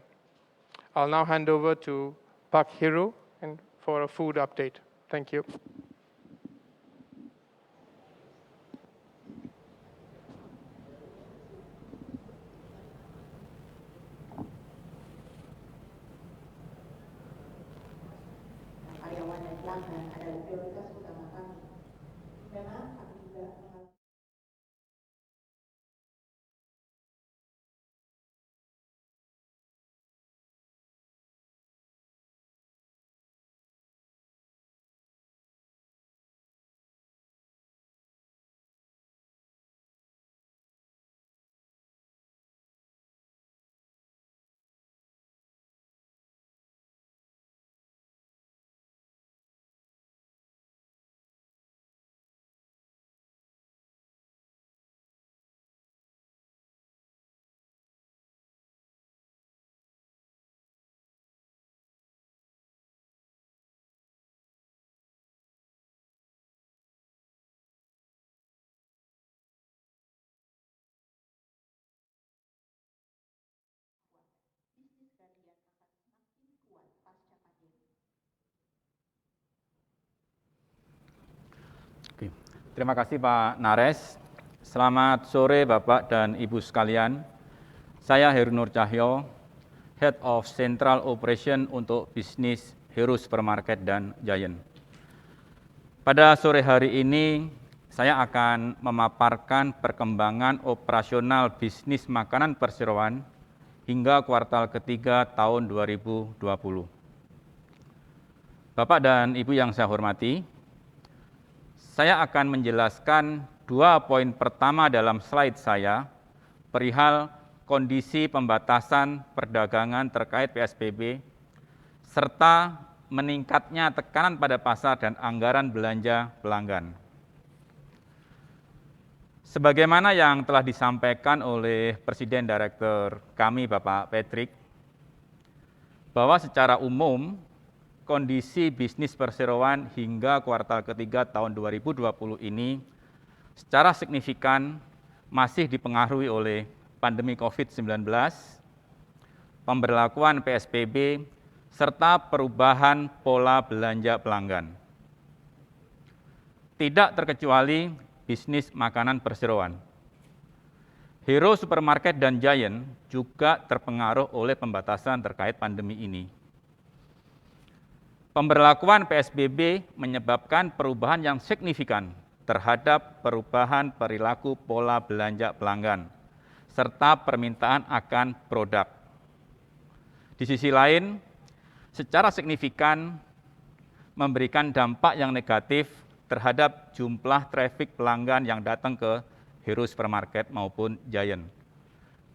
I'll now hand over to Pak Heru for a food update. Thank you. Karyawan dan pelanggan adalah prioritas utama kami. Memang kami juga bisnis Guardian akan semakin kuat pasca pandemi. Oke. Terima kasih Pak Naresh. Selamat sore Bapak dan Ibu sekalian. Saya Heru Nur Cahyo, Head of Central Operation untuk bisnis Hero Supermarket dan Giant. Pada sore hari ini, saya akan memaparkan perkembangan operasional bisnis makanan perseroan hingga kuartal ketiga tahun 2020. Bapak dan Ibu yang saya hormati, saya akan menjelaskan 2 poin pertama dalam slide saya perihal kondisi pembatasan perdagangan terkait PSBB, serta meningkatnya tekanan pada pasar dan anggaran belanja pelanggan. Sebagaimana yang telah disampaikan oleh Presiden Direktur kami, Bapak Patrick, bahwa secara umum kondisi bisnis perseroan hingga kuartal ketiga tahun 2020 ini secara signifikan masih dipengaruhi oleh pandemi COVID-19, pemberlakuan PSBB, serta perubahan pola belanja pelanggan. Tidak terkecuali bisnis makanan perseroan. Hero Supermarket dan Giant juga terpengaruh oleh pembatasan terkait pandemi ini. Pemberlakuan PSBB menyebabkan perubahan yang signifikan terhadap perubahan perilaku pola belanja pelanggan, serta permintaan akan produk. Di sisi lain, secara signifikan memberikan dampak yang negatif terhadap jumlah traffic pelanggan yang datang ke Hero Supermarket maupun Giant,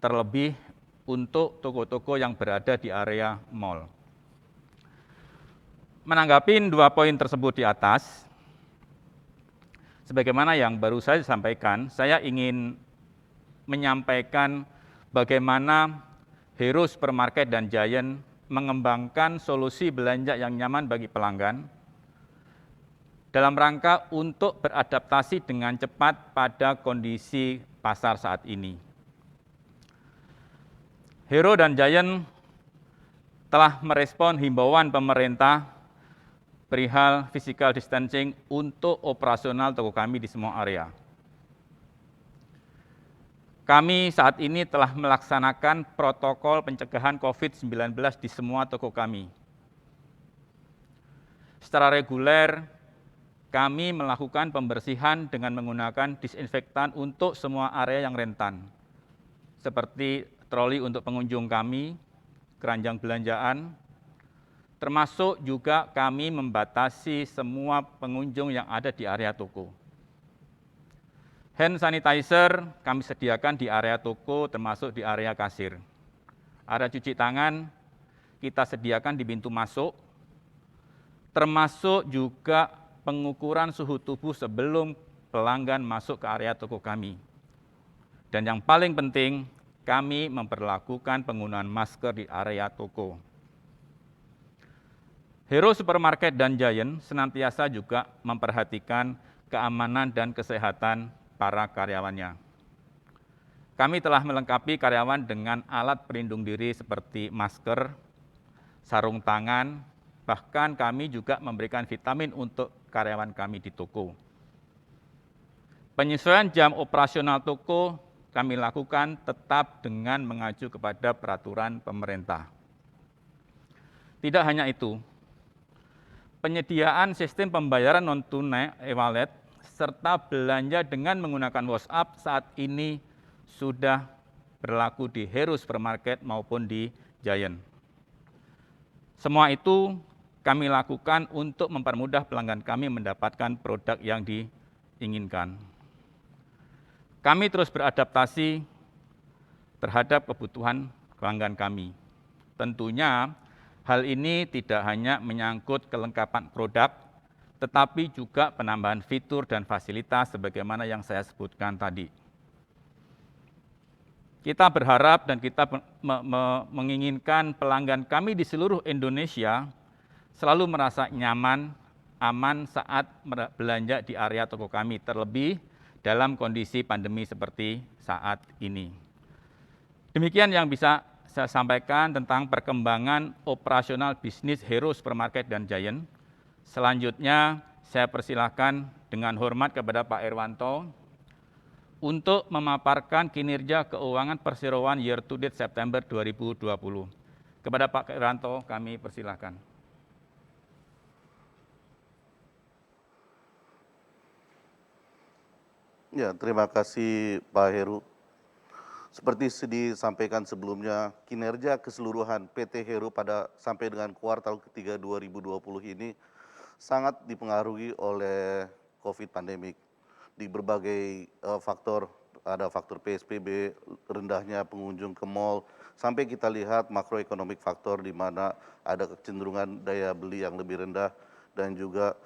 terlebih untuk toko-toko yang berada di area mall. Menanggapi 2 poin tersebut di atas, sebagaimana yang baru saya sampaikan, saya ingin menyampaikan bagaimana Hero Supermarket dan Giant mengembangkan solusi belanja yang nyaman bagi pelanggan dalam rangka untuk beradaptasi dengan cepat pada kondisi pasar saat ini. Hero dan Giant telah merespon himbauan pemerintah perihal physical distancing untuk operasional toko kami di semua area. Kami saat ini telah melaksanakan protokol pencegahan COVID-19 di semua toko kami. Secara reguler, kami melakukan pembersihan dengan menggunakan disinfektan untuk semua area yang rentan, seperti troli untuk pengunjung kami, keranjang belanjaan, termasuk juga kami membatasi semua pengunjung yang ada di area toko. Hand sanitizer kami sediakan di area toko termasuk di area kasir. Area cuci tangan kita sediakan di pintu masuk, termasuk juga pengukuran suhu tubuh sebelum pelanggan masuk ke area toko kami. Dan yang paling penting, kami memperlakukan penggunaan masker di area toko. Hero Supermarket dan Giant senantiasa juga memperhatikan keamanan dan kesehatan para karyawannya. Kami telah melengkapi karyawan dengan alat pelindung diri seperti masker, sarung tangan, bahkan kami juga memberikan vitamin untuk karyawan kami di toko. Penyesuaian jam operasional toko kami lakukan tetap dengan mengacu kepada peraturan pemerintah. Tidak hanya itu, penyediaan sistem pembayaran non-tunai e-wallet serta belanja dengan menggunakan WhatsApp saat ini sudah berlaku di Hero Supermarket maupun di Giant. Semua itu kami lakukan untuk mempermudah pelanggan kami mendapatkan produk yang diinginkan. Kami terus beradaptasi terhadap kebutuhan pelanggan kami. Tentunya hal ini tidak hanya menyangkut kelengkapan produk, tetapi juga penambahan fitur dan fasilitas sebagaimana yang saya sebutkan tadi. Kita berharap dan kita menginginkan pelanggan kami di seluruh Indonesia selalu merasa nyaman, aman saat belanja di area toko kami, terlebih dalam kondisi pandemi seperti saat ini. Demikian yang bisa saya sampaikan tentang perkembangan operasional bisnis Hero Supermarket dan Giant. Selanjutnya, saya persilahkan dengan hormat kepada Pak Irwanto untuk memaparkan kinerja keuangan perseroan year to date September 2020. Kepada Pak Irwanto, kami persilahkan. Ya, terima kasih Pak Heru. Seperti disampaikan sebelumnya, kinerja keseluruhan PT Hero sampai dengan kuartal ketiga 2020 ini sangat dipengaruhi oleh COVID pandemik. Di berbagai faktor, ada faktor PSBB, rendahnya pengunjung ke mal, sampai kita lihat makroekonomik faktor di mana ada kecenderungan daya beli yang lebih rendah dan juga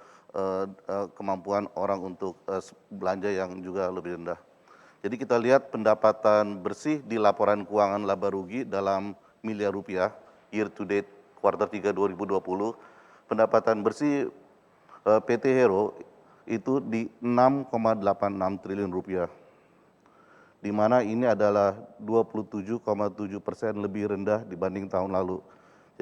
kemampuan orang untuk belanja yang juga lebih rendah. Jadi kita lihat pendapatan bersih di laporan keuangan laba rugi dalam miliar rupiah year to date kuartal 3 2020, pendapatan bersih PT Hero itu di 6,86 triliun rupiah, di mana ini adalah 27,7% lebih rendah dibanding tahun lalu.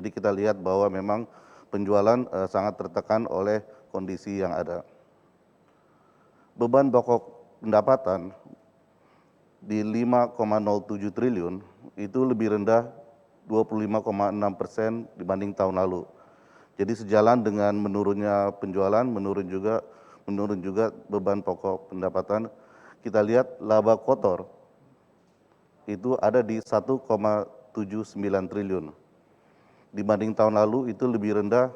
Jadi kita lihat bahwa memang penjualan sangat tertekan oleh kondisi yang ada. Beban pokok pendapatan di 5,07 triliun itu lebih rendah 25,6% dibanding tahun lalu. Jadi sejalan dengan menurunnya penjualan, menurun juga beban pokok pendapatan. Kita lihat laba kotor itu ada di 1,79 triliun. Dibanding tahun lalu itu lebih rendah,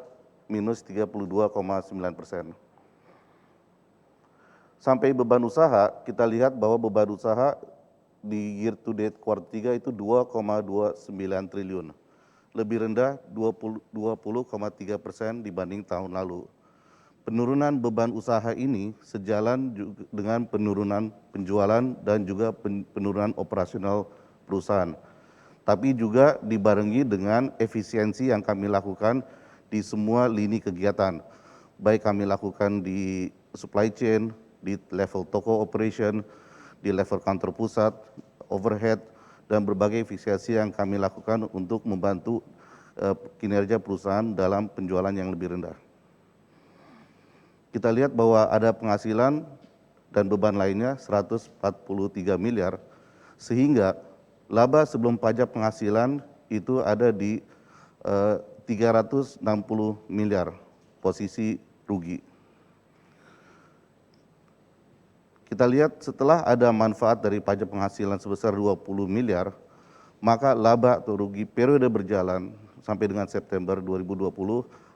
minus 32,9%. Sampai beban usaha, kita lihat bahwa beban usaha di year to date kuartal 3 itu 2,29 triliun. Lebih rendah 20,3% dibanding tahun lalu. Penurunan beban usaha ini sejalan dengan penurunan penjualan dan juga penurunan operasional perusahaan. Tapi juga dibarengi dengan efisiensi yang kami lakukan di semua lini kegiatan. Baik kami lakukan di supply chain, di level toko operation, di level kantor pusat, overhead, dan berbagai efisiensi yang kami lakukan untuk membantu kinerja perusahaan dalam penjualan yang lebih rendah. Kita lihat bahwa ada penghasilan dan beban lainnya 143 miliar, sehingga laba sebelum pajak penghasilan itu ada di 360 miliar, posisi rugi. Kita lihat setelah ada manfaat dari pajak penghasilan sebesar 20 miliar, maka laba atau rugi periode berjalan sampai dengan September 2020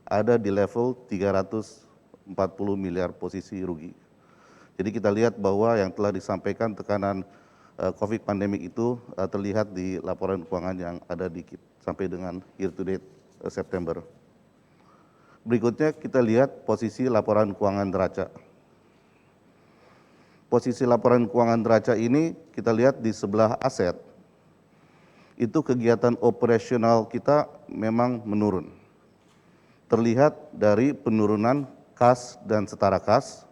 ada di level 340 miliar posisi rugi. Jadi kita lihat bahwa yang telah disampaikan tekanan COVID pandemik itu terlihat di laporan keuangan yang ada di sampai dengan year to date September. Berikutnya kita lihat posisi laporan keuangan neraca. Posisi laporan keuangan neraca ini kita lihat di sebelah aset, itu kegiatan operasional kita memang menurun. Terlihat dari penurunan kas dan setara kas,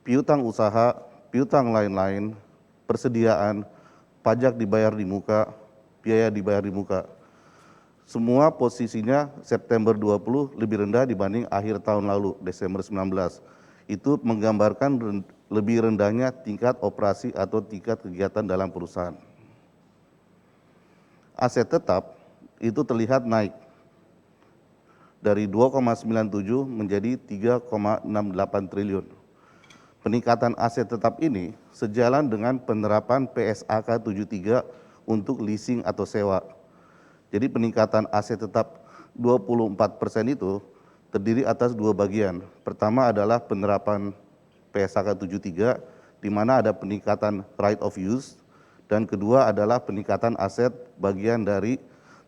piutang usaha, piutang lain-lain, persediaan, pajak dibayar di muka, biaya dibayar di muka. Semua posisinya September 20 lebih rendah dibanding akhir tahun lalu, Desember 19. Itu menggambarkan lebih rendahnya tingkat operasi atau tingkat kegiatan dalam perusahaan. Aset tetap itu terlihat naik dari 2,97 menjadi 3,68 triliun. Peningkatan aset tetap ini sejalan dengan penerapan PSAK 73 untuk leasing atau sewa. Jadi peningkatan aset tetap 24% itu terdiri atas dua bagian. Pertama adalah penerapan PSAK 73 di mana ada peningkatan right of use, dan kedua adalah peningkatan aset bagian dari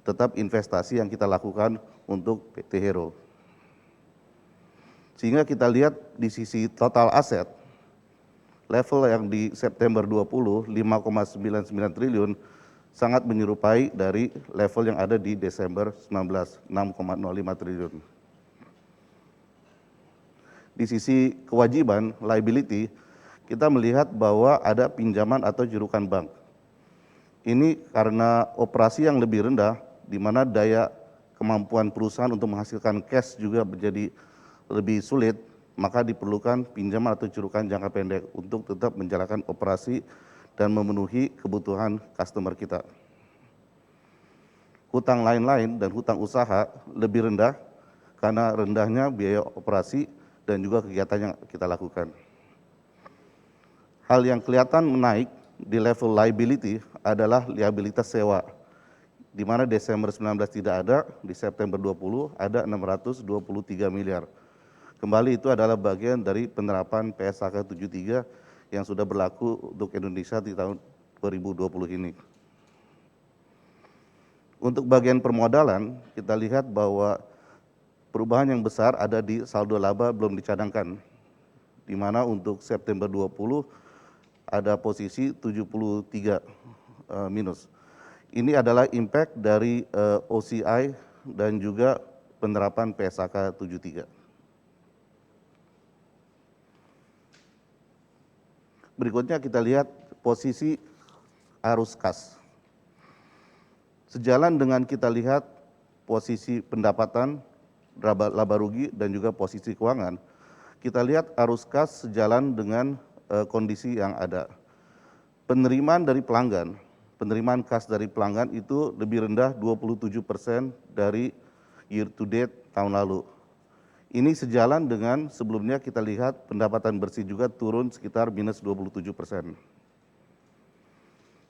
tetap investasi yang kita lakukan untuk PT Hero. Sehingga kita lihat di sisi total aset, level yang di September 20 5,99 triliun sangat menyerupai dari level yang ada di Desember 19 6,05 triliun. Di sisi kewajiban, liability, kita melihat bahwa ada pinjaman atau jurukan bank. Ini karena operasi yang lebih rendah, di mana daya kemampuan perusahaan untuk menghasilkan cash juga menjadi lebih sulit, maka diperlukan pinjaman atau jurukan jangka pendek untuk tetap menjalankan operasi dan memenuhi kebutuhan customer kita. Hutang lain-lain dan hutang usaha lebih rendah karena rendahnya biaya operasi dan juga kegiatan yang kita lakukan. Hal yang kelihatan menaik di level liability adalah liabilitas sewa, di mana Desember 19 tidak ada, di September 20 ada 623 miliar. Kembali itu adalah bagian dari penerapan PSAK 73 yang sudah berlaku untuk Indonesia di tahun 2020 ini. Untuk bagian permodalan, kita lihat bahwa perubahan yang besar ada di saldo laba belum dicadangkan, di mana untuk September 20 ada posisi 73 minus. Ini adalah impact dari OCI dan juga penerapan PSAK 73. Berikutnya kita lihat posisi arus kas. Sejalan dengan kita lihat posisi pendapatan, laba rugi, dan juga posisi keuangan, kita lihat arus kas sejalan dengan kondisi yang ada. Penerimaan dari pelanggan, penerimaan kas dari pelanggan itu lebih rendah 27% dari year to date tahun lalu. Ini sejalan dengan sebelumnya kita lihat pendapatan bersih juga turun sekitar minus 27%.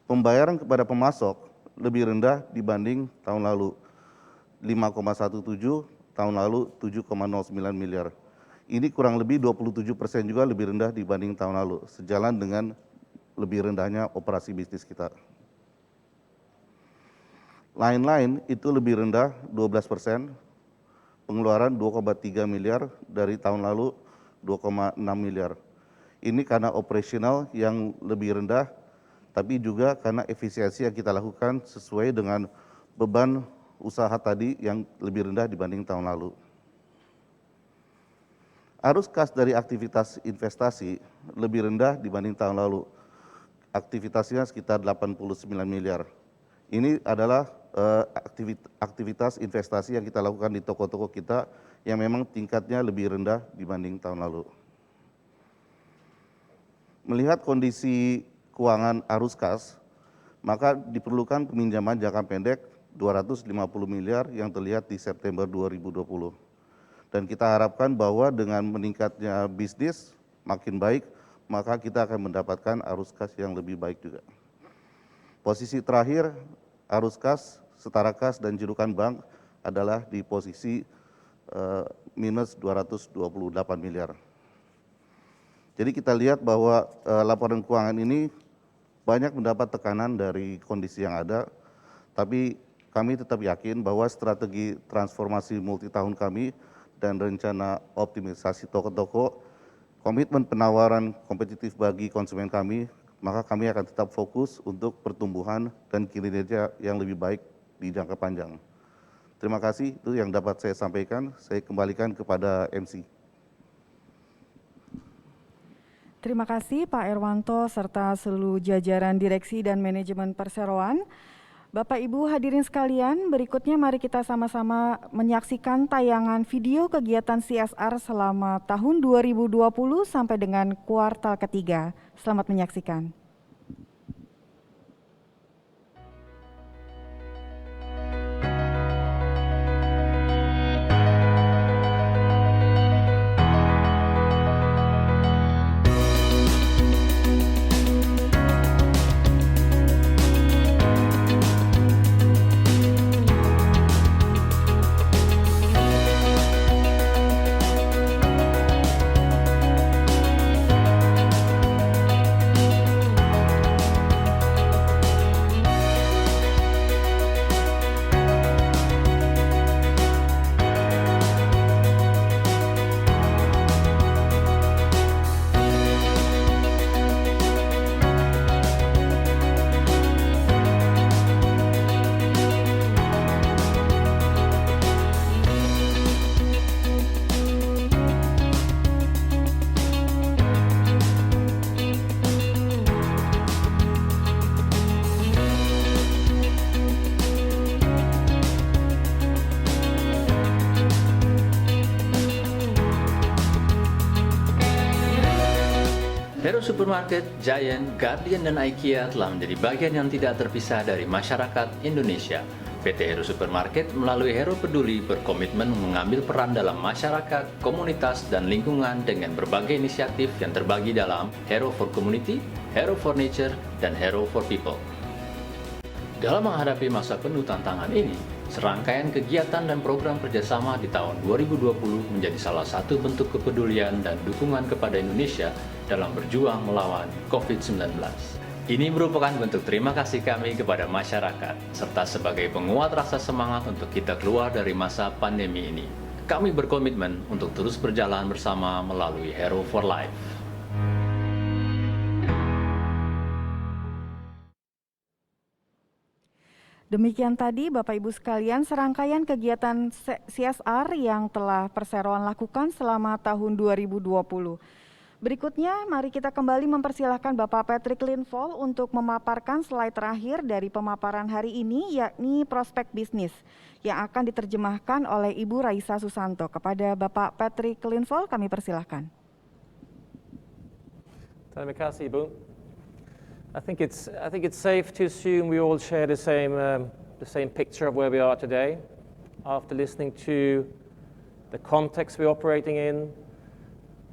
Pembayaran kepada pemasok lebih rendah dibanding tahun lalu, 5,17, tahun lalu 7,09 miliar. Ini kurang lebih 27% juga lebih rendah dibanding tahun lalu, sejalan dengan lebih rendahnya operasi bisnis kita. Lain-lain itu lebih rendah 12%, pengeluaran 2,3 miliar dari tahun lalu 2,6 miliar. Ini karena operasional yang lebih rendah, tapi juga karena efisiensi yang kita lakukan sesuai dengan beban usaha tadi yang lebih rendah dibanding tahun lalu. Arus kas dari aktivitas investasi lebih rendah dibanding tahun lalu. Aktivitasnya sekitar 89 miliar. Ini adalah aktivitas investasi yang kita lakukan di toko-toko kita yang memang tingkatnya lebih rendah dibanding tahun lalu. Melihat kondisi keuangan arus kas, maka diperlukan peminjaman jangka pendek 250 miliar yang terlihat di September 2020. Dan kita harapkan bahwa dengan meningkatnya bisnis makin baik, maka kita akan mendapatkan arus kas yang lebih baik juga. Posisi terakhir, arus kas, setara kas, dan jurukan bank adalah di posisi minus 228 miliar. Jadi kita lihat bahwa laporan keuangan ini banyak mendapat tekanan dari kondisi yang ada, tapi kami tetap yakin bahwa strategi transformasi multi tahun kami dan rencana optimisasi toko-toko, komitmen penawaran kompetitif bagi konsumen kami, maka kami akan tetap fokus untuk pertumbuhan dan kinerja yang lebih baik di jangka panjang. Terima kasih, itu yang dapat saya sampaikan. Saya kembalikan kepada MC. Terima kasih Pak Erwanto serta seluruh jajaran direksi dan manajemen perseroan. Bapak Ibu hadirin sekalian, berikutnya mari kita sama-sama menyaksikan tayangan video kegiatan CSR selama tahun 2020 sampai dengan kuartal ketiga. Selamat menyaksikan. Hero Supermarket, Giant, Guardian, dan IKEA telah menjadi bagian yang tidak terpisah dari masyarakat Indonesia. PT Hero Supermarket melalui Hero Peduli berkomitmen mengambil peran dalam masyarakat, komunitas, dan lingkungan dengan berbagai inisiatif yang terbagi dalam Hero for Community, Hero for Nature, dan Hero for People. Dalam menghadapi masa penuh tantangan ini, serangkaian kegiatan dan program kerjasama di tahun 2020 menjadi salah satu bentuk kepedulian dan dukungan kepada Indonesia dalam berjuang melawan COVID-19. Ini merupakan bentuk terima kasih kami kepada masyarakat, serta sebagai penguat rasa semangat untuk kita keluar dari masa pandemi ini. Kami berkomitmen untuk terus berjalan bersama melalui Hero for Life. Demikian tadi Bapak Ibu sekalian serangkaian kegiatan CSR yang telah Perseroan lakukan selama tahun 2020. Berikutnya mari kita kembali mempersilahkan Bapak Patrick Linval untuk memaparkan slide terakhir dari pemaparan hari ini, yakni prospek bisnis yang akan diterjemahkan oleh Ibu Raisa Susanto. Kepada Bapak Patrick Linval kami persilahkan. Terima kasih, Ibu. I think it's safe to assume we all share the same picture of where we are today. After listening to the context we're operating in,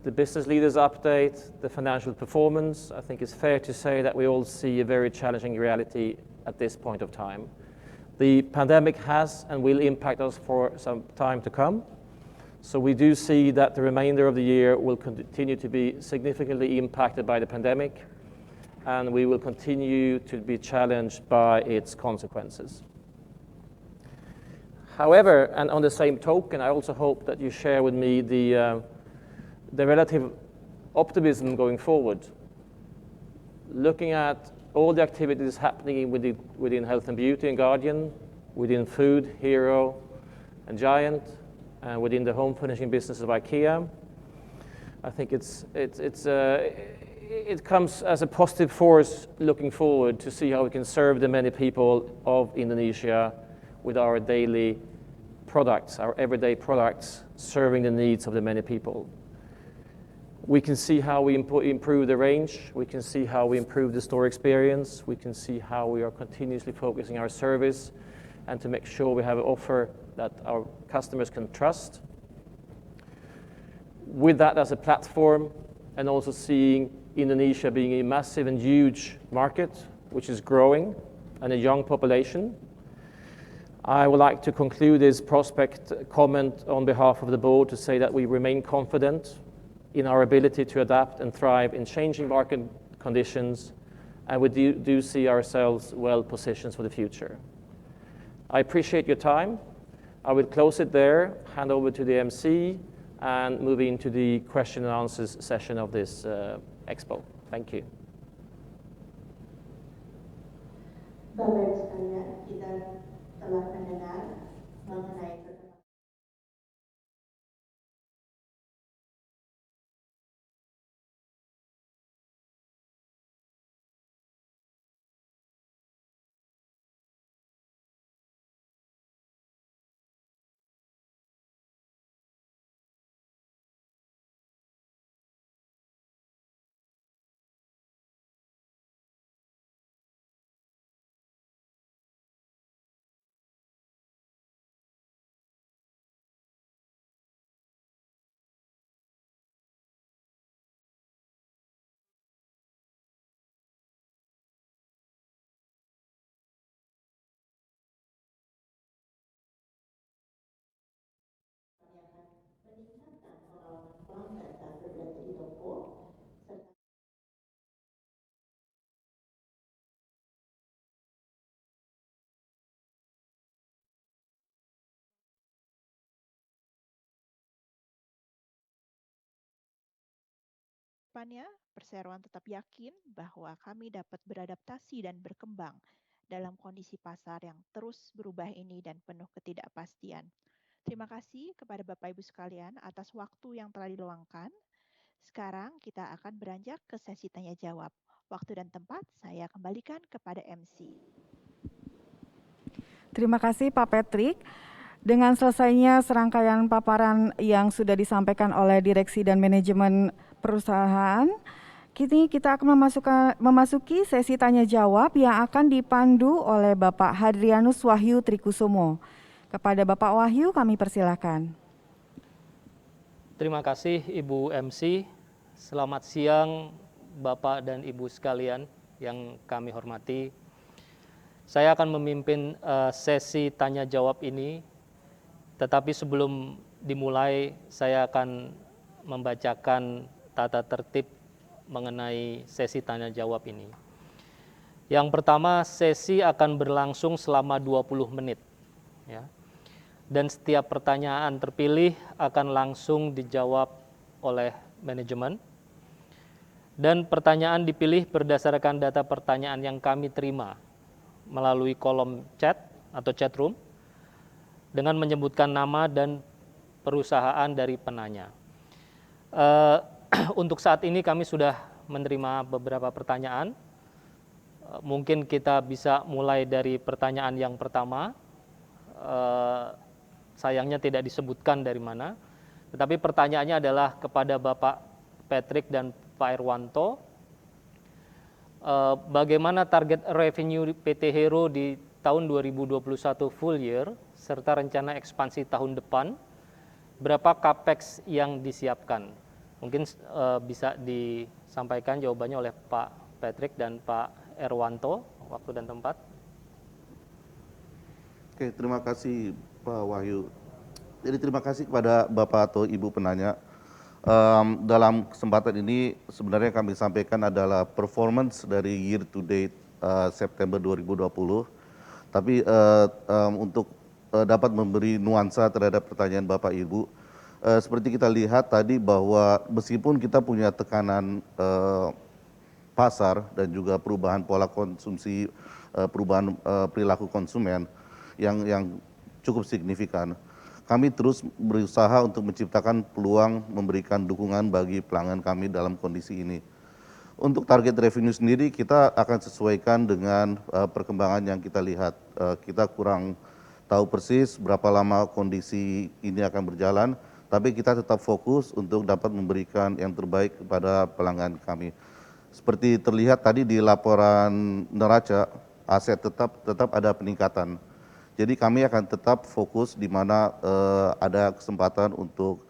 the business leaders update, the financial performance, I think it's fair to say that we all see a very challenging reality at this point of time. The pandemic has and will impact us for some time to come. So we do see that the remainder of the year will continue to be significantly impacted by the pandemic, and we will continue to be challenged by its consequences. However, and on the same token, I also hope that you share with me the relative optimism going forward. Looking at all the activities happening within Health and Beauty and Guardian, within Food, Hero and Giant, and within the home furnishing business of IKEA, I think it comes as a positive force looking forward to see how we can serve the many people of Indonesia with our daily products, our everyday products, serving the needs of the many people. We can see how we improve the range, we can see how we improve the store experience, we can see how we are continuously focusing our service and to make sure we have an offer that our customers can trust. With that as a platform, and also seeing Indonesia being a massive and huge market, which is growing, and a young population, I would like to conclude this prospect comment on behalf of the board to say that we remain confident in our ability to adapt and thrive in changing market conditions, and we do see ourselves well positioned for the future. I appreciate your time. I will close it there, hand over to the MC, and move into the question and answers session of this expo. Thank you. Bapak Ibu sekalian, kita telah mendengar mengenai meningkatkan pengalaman pelanggan saat berbelanja di toko, serta Depannya, perseroan tetap yakin bahwa kami dapat beradaptasi dan berkembang dalam kondisi pasar yang terus berubah ini dan penuh ketidakpastian. Terima kasih kepada Bapak Ibu sekalian atas waktu yang telah diluangkan. Sekarang kita akan beranjak ke sesi tanya jawab. Waktu dan tempat saya kembalikan kepada MC. Terima kasih Pak Patrick. Dengan selesainya serangkaian paparan yang sudah disampaikan oleh direksi dan manajemen perusahaan, kini kita akan memasuki sesi tanya jawab yang akan dipandu oleh Bapak Hadrianus Wahyu Trikusumo. Kepada Bapak Wahyu kami persilakan. Terima kasih Ibu MC. Selamat siang Bapak dan Ibu sekalian yang kami hormati. Saya akan memimpin sesi tanya jawab ini. Tetapi sebelum dimulai, saya akan membacakan tata tertib mengenai sesi tanya jawab ini. Yang pertama, sesi akan berlangsung selama 20 menit. Ya. Dan setiap pertanyaan terpilih akan langsung dijawab oleh manajemen. Dan pertanyaan dipilih berdasarkan data pertanyaan yang kami terima melalui kolom chat atau chat room, dengan menyebutkan nama dan perusahaan dari penanya. Untuk saat ini kami sudah menerima beberapa pertanyaan. Mungkin kita bisa mulai dari pertanyaan yang pertama. Sayangnya tidak disebutkan dari mana. Tetapi pertanyaannya adalah kepada Bapak Patrick dan Pak Irwanto. Bagaimana target revenue PT Hero di tahun 2021 full year, serta rencana ekspansi tahun depan, berapa capex yang disiapkan? Mungkin bisa disampaikan jawabannya oleh Pak Patrick dan Pak Erwanto, waktu dan tempat. Oke, terima kasih Pak Wahyu. Jadi terima kasih kepada Bapak atau Ibu penanya. Dalam kesempatan ini sebenarnya kami sampaikan adalah performance dari year to date September 2020. Tapi untuk dapat memberi nuansa terhadap pertanyaan Bapak Ibu, seperti kita lihat tadi bahwa meskipun kita punya tekanan pasar dan juga perubahan pola konsumsi, perubahan perilaku konsumen yang cukup signifikan, kami terus berusaha untuk menciptakan peluang memberikan dukungan bagi pelanggan kami dalam kondisi ini. Untuk target revenue sendiri kita akan sesuaikan dengan perkembangan yang kita lihat. Kita kurang tahu persis berapa lama kondisi ini akan berjalan, tapi kita tetap fokus untuk dapat memberikan yang terbaik kepada pelanggan kami. Seperti terlihat tadi di laporan neraca, aset tetap ada peningkatan. Jadi kami akan tetap fokus di mana ada kesempatan untuk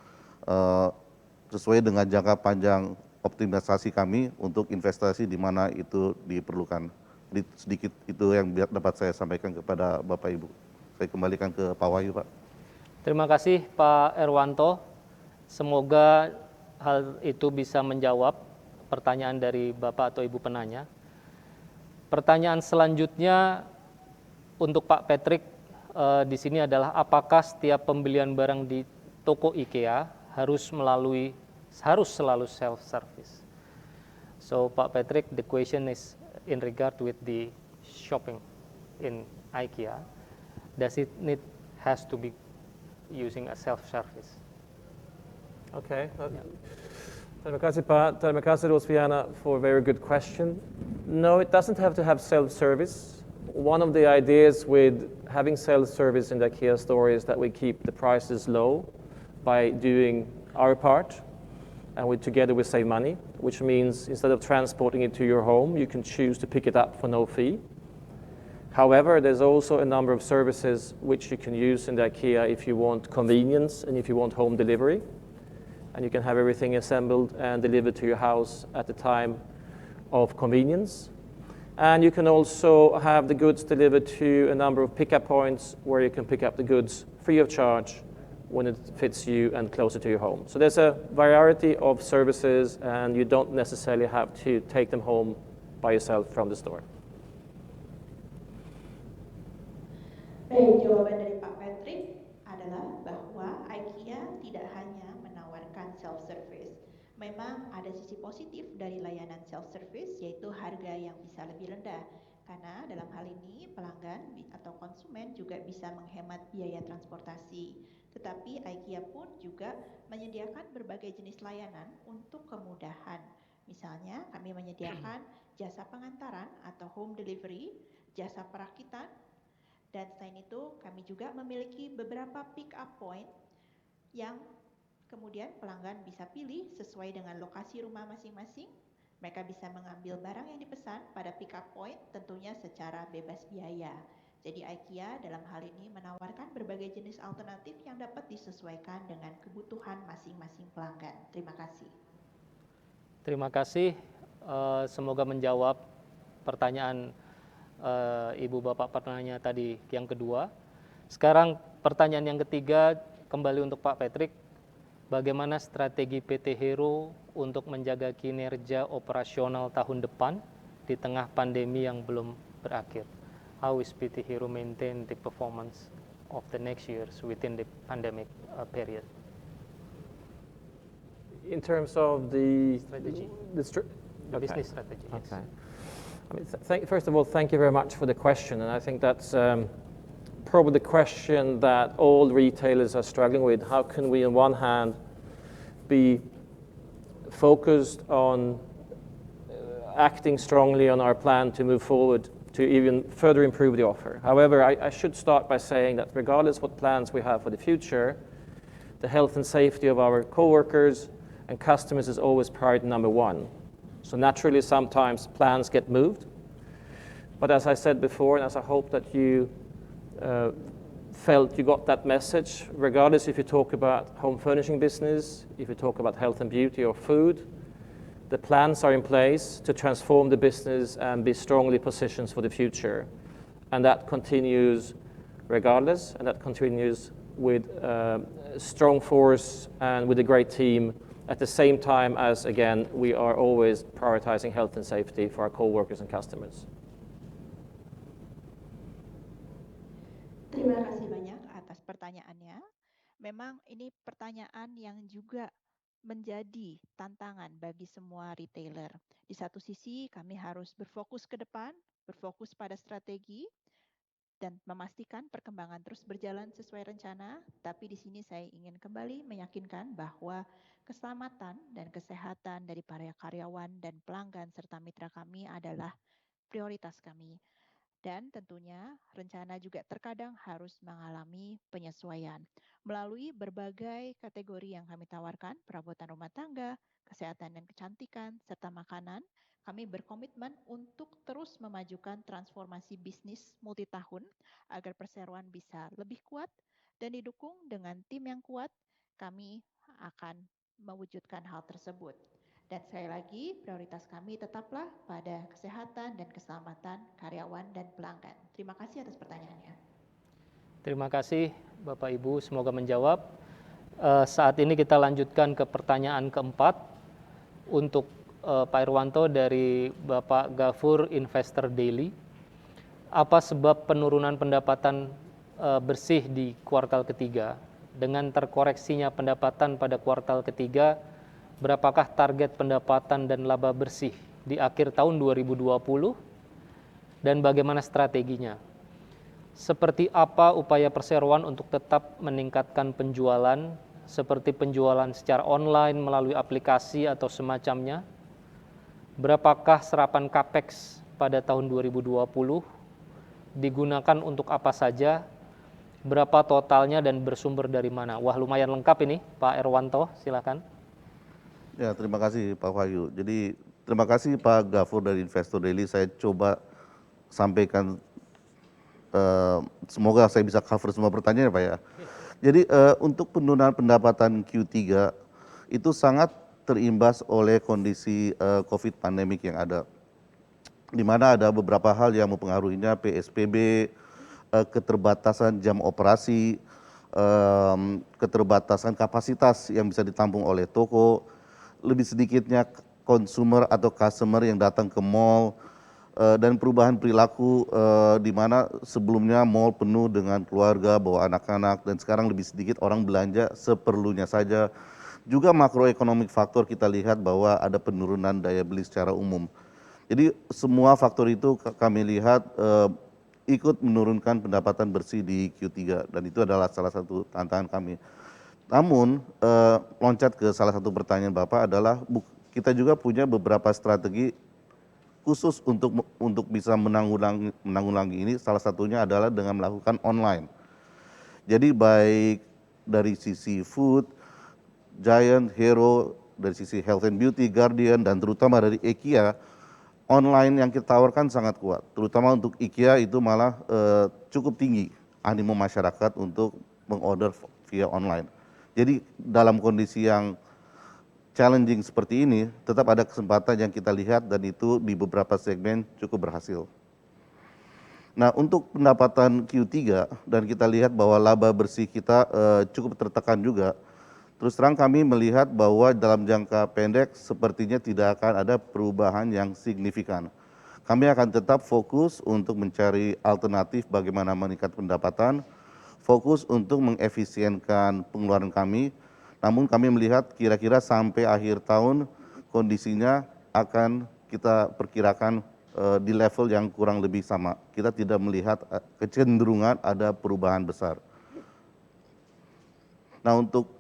sesuai dengan jangka panjang optimalisasi kami untuk investasi di mana itu diperlukan. Sedikit itu yang dapat saya sampaikan kepada Bapak Ibu. Saya kembalikan ke Pak Wahyu, Pak. Terima kasih Pak Erwanto. Semoga hal itu bisa menjawab pertanyaan dari Bapak atau Ibu penanya. Pertanyaan selanjutnya untuk Pak Patrick di sini adalah apakah setiap pembelian barang di toko IKEA harus selalu self-service? So Pak Patrick, the question is in regard with the shopping in IKEA. Does it has to be using a self-service? Okay. Terima kasih Pak. Terima kasih Rosviana for a very good question. No, it doesn't have to have self-service. One of the ideas with having self-service in the IKEA store is that we keep the prices low by doing our part, and together we save money, which means instead of transporting it to your home, you can choose to pick it up for no fee. However, there's also a number of services which you can use in the IKEA if you want convenience and if you want home delivery. And you can have everything assembled and delivered to your house at the time of convenience. And you can also have the goods delivered to a number of pickup points where you can pick up the goods free of charge when it fits you and closer to your home. So there's a variety of services and you don't necessarily have to take them home by yourself from the store. Baik, jawaban dari Pak Patrick adalah bahwa IKEA tidak hanya menawarkan self-service. Memang ada sisi positif dari layanan self-service, yaitu harga yang bisa lebih rendah. Karena dalam hal ini pelanggan atau konsumen juga bisa menghemat biaya transportasi. Tetapi IKEA pun juga menyediakan berbagai jenis layanan untuk kemudahan. Misalnya kami menyediakan jasa pengantaran atau home delivery, jasa perakitan, dan selain itu kami juga memiliki beberapa pick up point yang kemudian pelanggan bisa pilih sesuai dengan lokasi rumah masing-masing. Mereka bisa mengambil barang yang dipesan pada pick up point tentunya secara bebas biaya. Jadi IKEA dalam hal ini menawarkan berbagai jenis alternatif yang dapat disesuaikan dengan kebutuhan masing-masing pelanggan. Terima kasih. Terima kasih. Semoga menjawab pertanyaan Ibu Bapak penanya tadi yang kedua. Sekarang pertanyaan yang ketiga kembali untuk Pak Patrick. Bagaimana strategi PT Hero untuk menjaga kinerja operasional tahun depan di tengah pandemi yang belum berakhir? How is PT Hero maintain the performance of the next years within the pandemic period? In terms of the strategy, business strategy. Yes. Okay. I mean, first of all, thank you very much for the question, and I think that's probably the question that all retailers are struggling with. How can we, on one hand, be focused on acting strongly on our plan to move forward to even further improve the offer? However, I should start by saying that regardless what plans we have for the future, the health and safety of our coworkers and customers is always priority number one. So naturally, sometimes plans get moved. But as I said before, and as I hope that you felt you got that message, regardless if you talk about home furnishing business, if you talk about health and beauty or food. The plans are in place to transform the business and be strongly positioned for the future. And that continues regardless, and that continues with strong force and with a great team at the same time as, again, we are always prioritizing health and safety for our co-workers and customers. Terima kasih banyak atas pertanyaannya. Memang ini pertanyaan yang juga menjadi tantangan bagi semua retailer. Di satu sisi kami harus berfokus ke depan, berfokus pada strategi, dan memastikan perkembangan terus berjalan sesuai rencana, tapi di sini saya ingin kembali meyakinkan bahwa keselamatan dan kesehatan dari para karyawan dan pelanggan serta mitra kami adalah prioritas kami. Dan tentunya rencana juga terkadang harus mengalami penyesuaian. Melalui berbagai kategori yang kami tawarkan, perabotan rumah tangga, kesehatan dan kecantikan, serta makanan, kami berkomitmen untuk terus memajukan transformasi bisnis multitahun agar perseroan bisa lebih kuat dan didukung dengan tim yang kuat, kami akan mewujudkan hal tersebut. Dan sekali lagi, prioritas kami tetaplah pada kesehatan dan keselamatan karyawan dan pelanggan. Terima kasih atas pertanyaannya. Terima kasih Bapak Ibu, semoga menjawab. Saat ini kita lanjutkan ke pertanyaan keempat untuk Pak Irwanto dari Bapak Gafur Investor Daily. Apa sebab penurunan pendapatan bersih di kuartal ketiga? Dengan terkoreksinya pendapatan pada kuartal ketiga, berapakah target pendapatan dan laba bersih di akhir tahun 2020 dan bagaimana strateginya? Seperti apa upaya perseroan untuk tetap meningkatkan penjualan, seperti penjualan secara online melalui aplikasi atau semacamnya? Berapakah serapan capex pada tahun 2020? Digunakan untuk apa saja? Berapa totalnya dan bersumber dari mana? Wah, lumayan lengkap ini, Pak Irwanto, silakan. Ya, terima kasih Pak Wahyu. Jadi terima kasih Pak Gafur dari Investor Daily. Saya coba sampaikan, semoga saya bisa cover semua pertanyaan Pak ya. Jadi untuk penurunan pendapatan Q3 itu sangat terimbas oleh kondisi COVID pandemik yang ada. Di mana ada beberapa hal yang mempengaruhinya, PSBB, keterbatasan jam operasi, keterbatasan kapasitas yang bisa ditampung oleh toko, lebih sedikitnya consumer atau customer yang datang ke mall, dan perubahan perilaku di mana sebelumnya mall penuh dengan keluarga, bawa anak-anak, dan sekarang lebih sedikit orang belanja seperlunya saja. Juga makroekonomik faktor kita lihat bahwa ada penurunan daya beli secara umum. Jadi semua faktor itu kami lihat ikut menurunkan pendapatan bersih di Q3 dan itu adalah salah satu tantangan kami. Namun loncat ke salah satu pertanyaan Bapak adalah kita juga punya beberapa strategi khusus untuk bisa menanggulangi ini. Salah satunya adalah dengan melakukan online. Jadi baik dari sisi food, Giant, Hero, dari sisi health and beauty, Guardian, dan terutama dari IKEA, online yang kita tawarkan sangat kuat. Terutama untuk IKEA itu malah cukup tinggi animo masyarakat untuk mengorder via online. Jadi dalam kondisi yang challenging seperti ini, tetap ada kesempatan yang kita lihat dan itu di beberapa segmen cukup berhasil. Nah untuk pendapatan Q3 dan kita lihat bahwa laba bersih kita cukup tertekan juga. Terus terang kami melihat bahwa dalam jangka pendek sepertinya tidak akan ada perubahan yang signifikan. Kami akan tetap fokus untuk mencari alternatif bagaimana meningkat pendapatan, fokus untuk mengefisienkan pengeluaran kami. Namun kami melihat kira-kira sampai akhir tahun kondisinya akan kita perkirakan di level yang kurang lebih sama. Kita tidak melihat kecenderungan ada perubahan besar. Nah untuk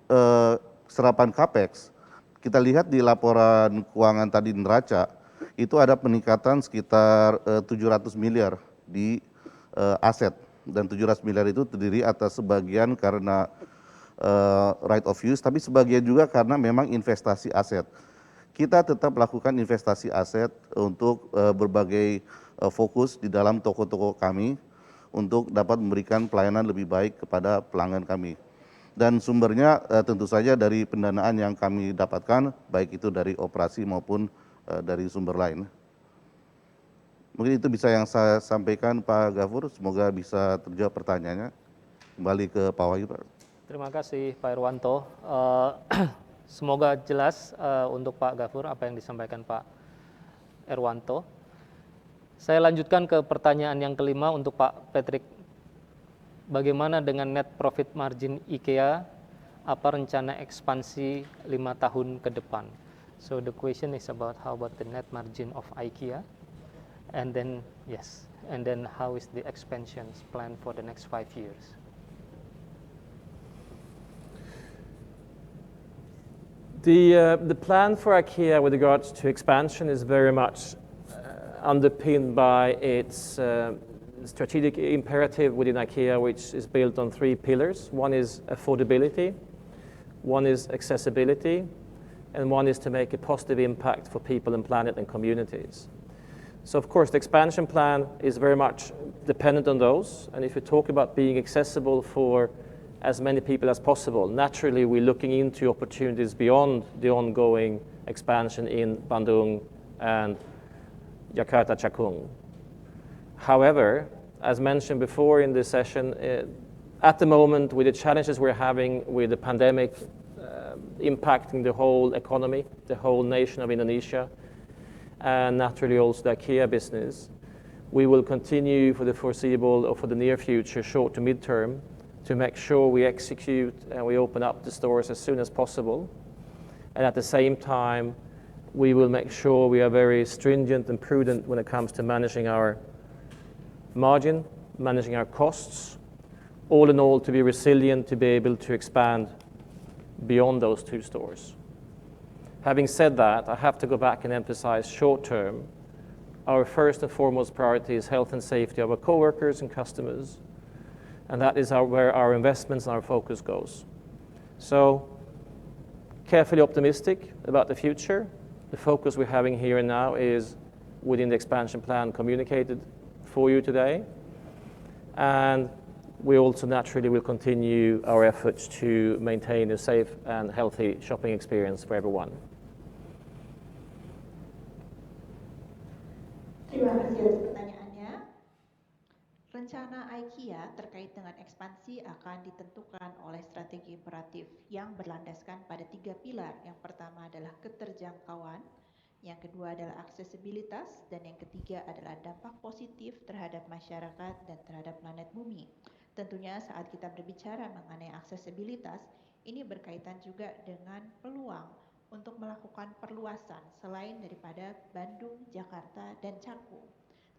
serapan capex, kita lihat di laporan keuangan tadi neraca, itu ada peningkatan sekitar 700 miliar di aset. Dan 700 miliar itu terdiri atas sebagian karena right of use, tapi sebagian juga karena memang investasi aset. Kita tetap melakukan investasi aset untuk berbagai fokus di dalam toko-toko kami, untuk dapat memberikan pelayanan lebih baik kepada pelanggan kami. Dan sumbernya tentu saja dari pendanaan yang kami dapatkan, baik itu dari operasi maupun dari sumber lain. Mungkin itu bisa yang saya sampaikan Pak Gafur, semoga bisa terjawab pertanyaannya. Kembali ke Pak Wahyu, Pak. Terima kasih Pak Irwanto. Semoga jelas untuk Pak Gafur apa yang disampaikan Pak Irwanto. Saya lanjutkan ke pertanyaan yang kelima untuk Pak Patrick. Bagaimana dengan net profit margin IKEA? Apa rencana ekspansi 5 tahun ke depan? So the question is about how about the net margin of IKEA? And then, yes, and then how is the expansion plan for the next 5 years? The plan for IKEA with regards to expansion is very much underpinned by its strategic imperative within IKEA, which is built on 3 pillars. One is affordability, one is accessibility, and one is to make a positive impact for people and planet and communities. So of course the expansion plan is very much dependent on those, and if you talk about being accessible for as many people as possible, naturally we're looking into opportunities beyond the ongoing expansion in Bandung and Jakarta Cakung. However, as mentioned before in this session, at the moment with the challenges we're having with the pandemic impacting the whole economy, the whole nation of Indonesia, and naturally also the IKEA business, we will continue for the foreseeable or for the near future, short to mid-term, to make sure we execute and we open up the stores as soon as possible. And at the same time, we will make sure we are very stringent and prudent when it comes to managing our margin, managing our costs, all in all to be resilient, to be able to expand beyond those 2 stores. Having said that, I have to go back and emphasize short term, our first and foremost priority is health and safety of our coworkers and customers, and that is where our investments and our focus goes. So, carefully optimistic about the future. The focus we're having here and now is within the expansion plan communicated for you today. And we also naturally will continue our efforts to maintain a safe and healthy shopping experience for everyone. Terima kasih atas pertanyaannya. Rencana IKEA terkait dengan ekspansi akan ditentukan oleh strategi imperatif yang berlandaskan pada 3 pilar. Yang pertama adalah keterjangkauan, yang kedua adalah aksesibilitas, dan yang ketiga adalah dampak positif terhadap masyarakat dan terhadap planet bumi. Tentunya saat kita berbicara mengenai aksesibilitas, ini berkaitan juga dengan peluang untuk melakukan perluasan selain daripada Bandung, Jakarta, dan Cakung.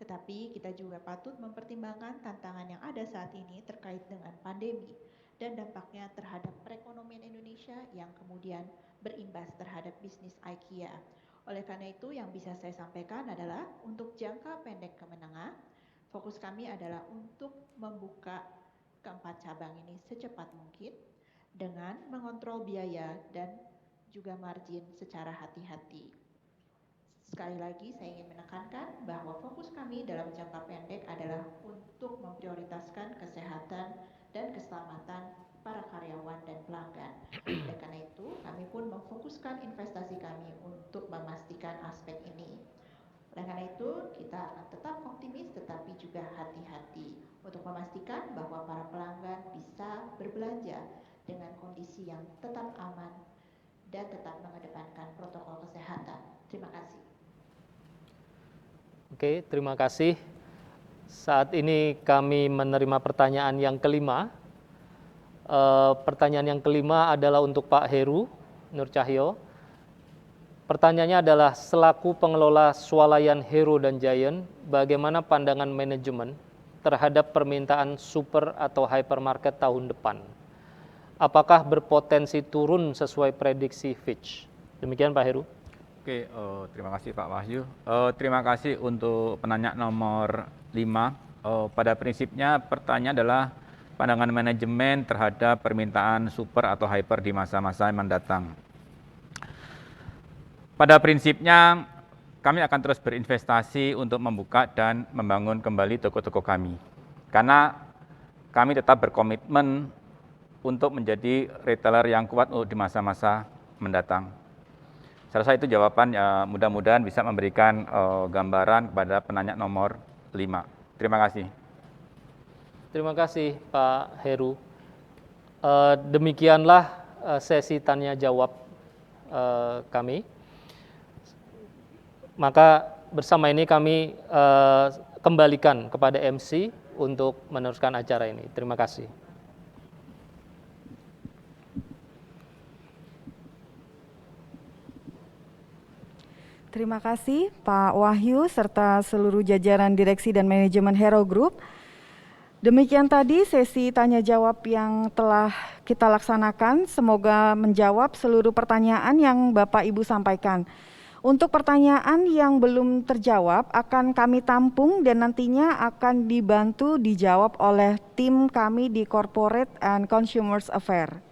Tetapi kita juga patut mempertimbangkan tantangan yang ada saat ini terkait dengan pandemi dan dampaknya terhadap perekonomian Indonesia yang kemudian berimbas terhadap bisnis IKEA. Oleh karena itu yang bisa saya sampaikan adalah untuk jangka pendek ke menengah, fokus kami adalah untuk membuka keempat cabang ini secepat mungkin dengan mengontrol biaya dan juga margin secara hati-hati. Sekali lagi saya ingin menekankan bahwa fokus kami dalam jangka pendek adalah untuk memprioritaskan kesehatan dan keselamatan para karyawan dan pelanggan. Oleh karena itu, kami pun memfokuskan investasi kami untuk memastikan aspek ini. Oleh karena itu, kita akan tetap optimis tetapi juga hati-hati untuk memastikan bahwa para pelanggan bisa berbelanja dengan kondisi yang tetap aman dan tetap mengedepankan protokol kesehatan. Terima kasih. Oke, terima kasih. Saat ini kami menerima pertanyaan yang kelima. Pertanyaan yang kelima adalah untuk Pak Heru Nur Cahyo. Pertanyaannya adalah, selaku pengelola swalayan Hero dan Giant, bagaimana pandangan manajemen terhadap permintaan super atau hypermarket tahun depan? Apakah berpotensi turun sesuai prediksi Fitch? Demikian Pak Heru. Oke, terima kasih Pak Wahyu. Terima kasih untuk penanya nomor 5. Pada prinsipnya pertanyaan adalah pandangan manajemen terhadap permintaan super atau hyper di masa-masa yang mendatang. Pada prinsipnya kami akan terus berinvestasi untuk membuka dan membangun kembali toko-toko kami. karena kami tetap berkomitmen untuk menjadi retailer yang kuat di masa-masa mendatang. Saya rasa itu jawaban, mudah-mudahan bisa memberikan gambaran kepada penanya nomor 5. Terima kasih. Terima kasih Pak Heru. Demikianlah sesi tanya jawab kami. Maka bersama ini kami kembalikan kepada MC untuk meneruskan acara ini. Terima kasih. Terima kasih Pak Wahyu serta seluruh jajaran direksi dan manajemen Hero Group. Demikian tadi sesi tanya jawab yang telah kita laksanakan. Semoga menjawab seluruh pertanyaan yang Bapak Ibu sampaikan. Untuk pertanyaan yang belum terjawab akan kami tampung dan nantinya akan dibantu dijawab oleh tim kami di Corporate and Consumers Affairs.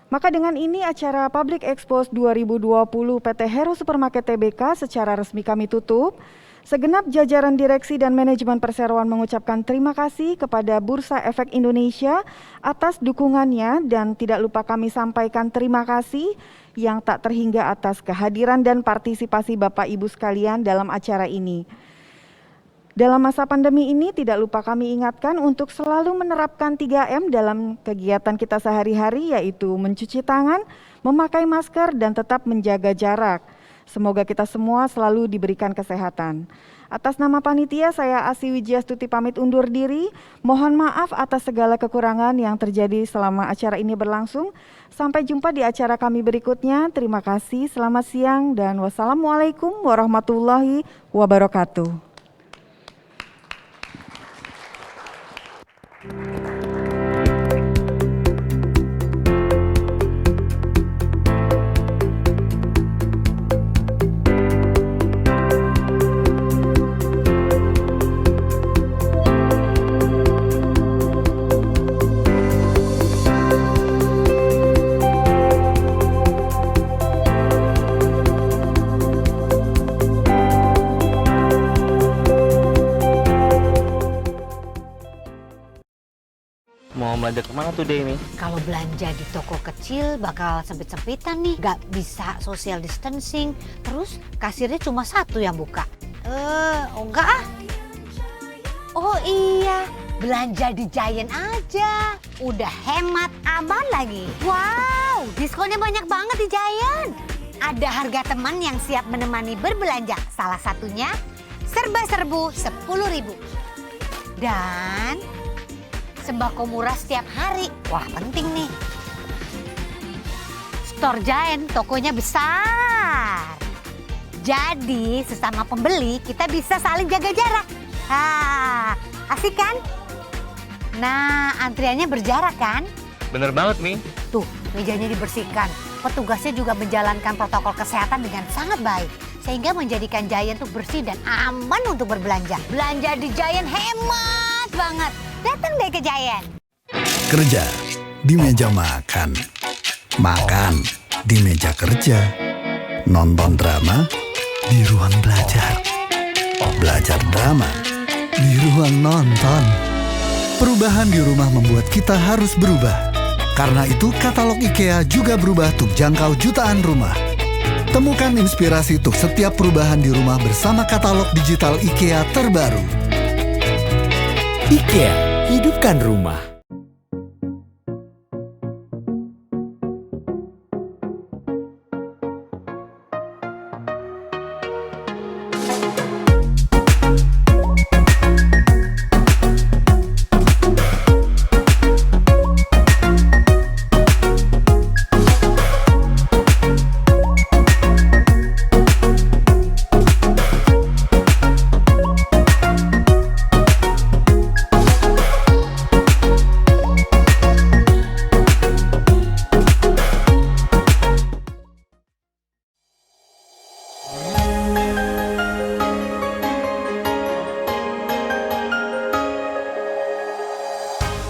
Maka dengan ini acara Public Expose 2020 PT Hero Supermarket Tbk secara resmi kami tutup. Segenap jajaran direksi dan manajemen perseroan mengucapkan terima kasih kepada Bursa Efek Indonesia atas dukungannya dan tidak lupa kami sampaikan terima kasih yang tak terhingga atas kehadiran dan partisipasi Bapak Ibu sekalian dalam acara ini. Dalam masa pandemi ini tidak lupa kami ingatkan untuk selalu menerapkan 3M dalam kegiatan kita sehari-hari, yaitu mencuci tangan, memakai masker, dan tetap menjaga jarak. Semoga kita semua selalu diberikan kesehatan. Atas nama panitia, saya Asi Wijiastuti pamit undur diri. Mohon maaf atas segala kekurangan yang terjadi selama acara ini berlangsung. Sampai jumpa di acara kami berikutnya. Terima kasih, selamat siang, dan wassalamualaikum warahmatullahi wabarakatuh. Mau belanja kemana today, Mi? Kalau belanja di toko kecil bakal sempit-sempitan nih, nggak bisa social distancing, terus kasirnya cuma satu yang buka. Enggak ah. Oh iya, belanja di Giant aja, udah hemat, aman lagi. Wow, diskonnya banyak banget di Giant. Ada harga teman yang siap menemani berbelanja, salah satunya serba-serbu 10.000. Dan sembako murah setiap hari. Wah, penting nih. Store Giant, tokonya besar. Jadi, sesama pembeli kita bisa saling jaga jarak. Asik kan? Nah, antriannya berjarak kan? Bener banget, Mi. Tuh, mejanya dibersihkan. Petugasnya juga menjalankan protokol kesehatan dengan sangat baik. Sehingga menjadikan Giant tuh bersih dan aman untuk berbelanja. Belanja di Giant hemat banget. Datang deh ke Giant. Kerja di meja makan, makan di meja kerja, nonton drama di ruang belajar, belajar drama di ruang nonton. Perubahan di rumah membuat kita harus berubah. Karena itu katalog IKEA juga berubah untuk jangkau jutaan rumah. Temukan inspirasi untuk setiap perubahan di rumah bersama katalog digital IKEA terbaru. IKEA, hidupkan rumah.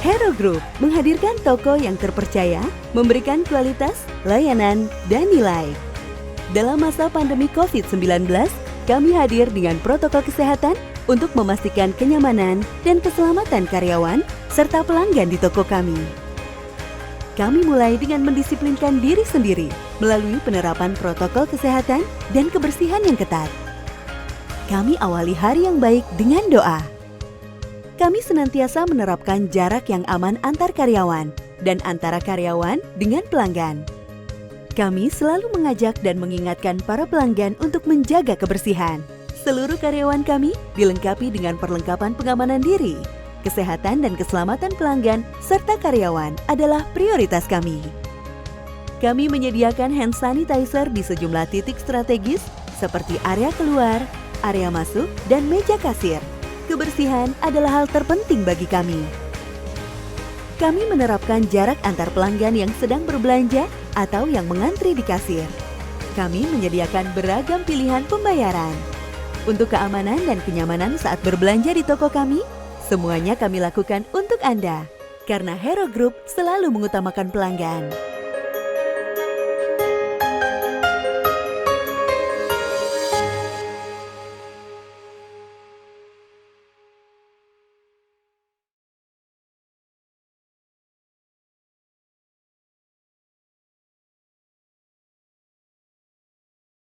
Hero Group menghadirkan toko yang terpercaya, memberikan kualitas, layanan, dan nilai. Dalam masa pandemi COVID-19, kami hadir dengan protokol kesehatan, untuk memastikan kenyamanan dan keselamatan karyawan serta pelanggan di toko kami. Kami mulai dengan mendisiplinkan diri sendiri melalui penerapan protokol kesehatan dan kebersihan yang ketat. Kami awali hari yang baik dengan doa. Kami senantiasa menerapkan jarak yang aman antar karyawan dan antara karyawan dengan pelanggan. Kami selalu mengajak dan mengingatkan para pelanggan untuk menjaga kebersihan. Seluruh karyawan kami dilengkapi dengan perlengkapan pengamanan diri. Kesehatan dan keselamatan pelanggan serta karyawan adalah prioritas kami. Kami menyediakan hand sanitizer di sejumlah titik strategis seperti area keluar, area masuk, dan meja kasir. Kebersihan adalah hal terpenting bagi kami. Kami menerapkan jarak antar pelanggan yang sedang berbelanja atau yang mengantri di kasir. Kami menyediakan beragam pilihan pembayaran. Untuk keamanan dan kenyamanan saat berbelanja di toko kami, semuanya kami lakukan untuk Anda. Karena Hero Group selalu mengutamakan pelanggan.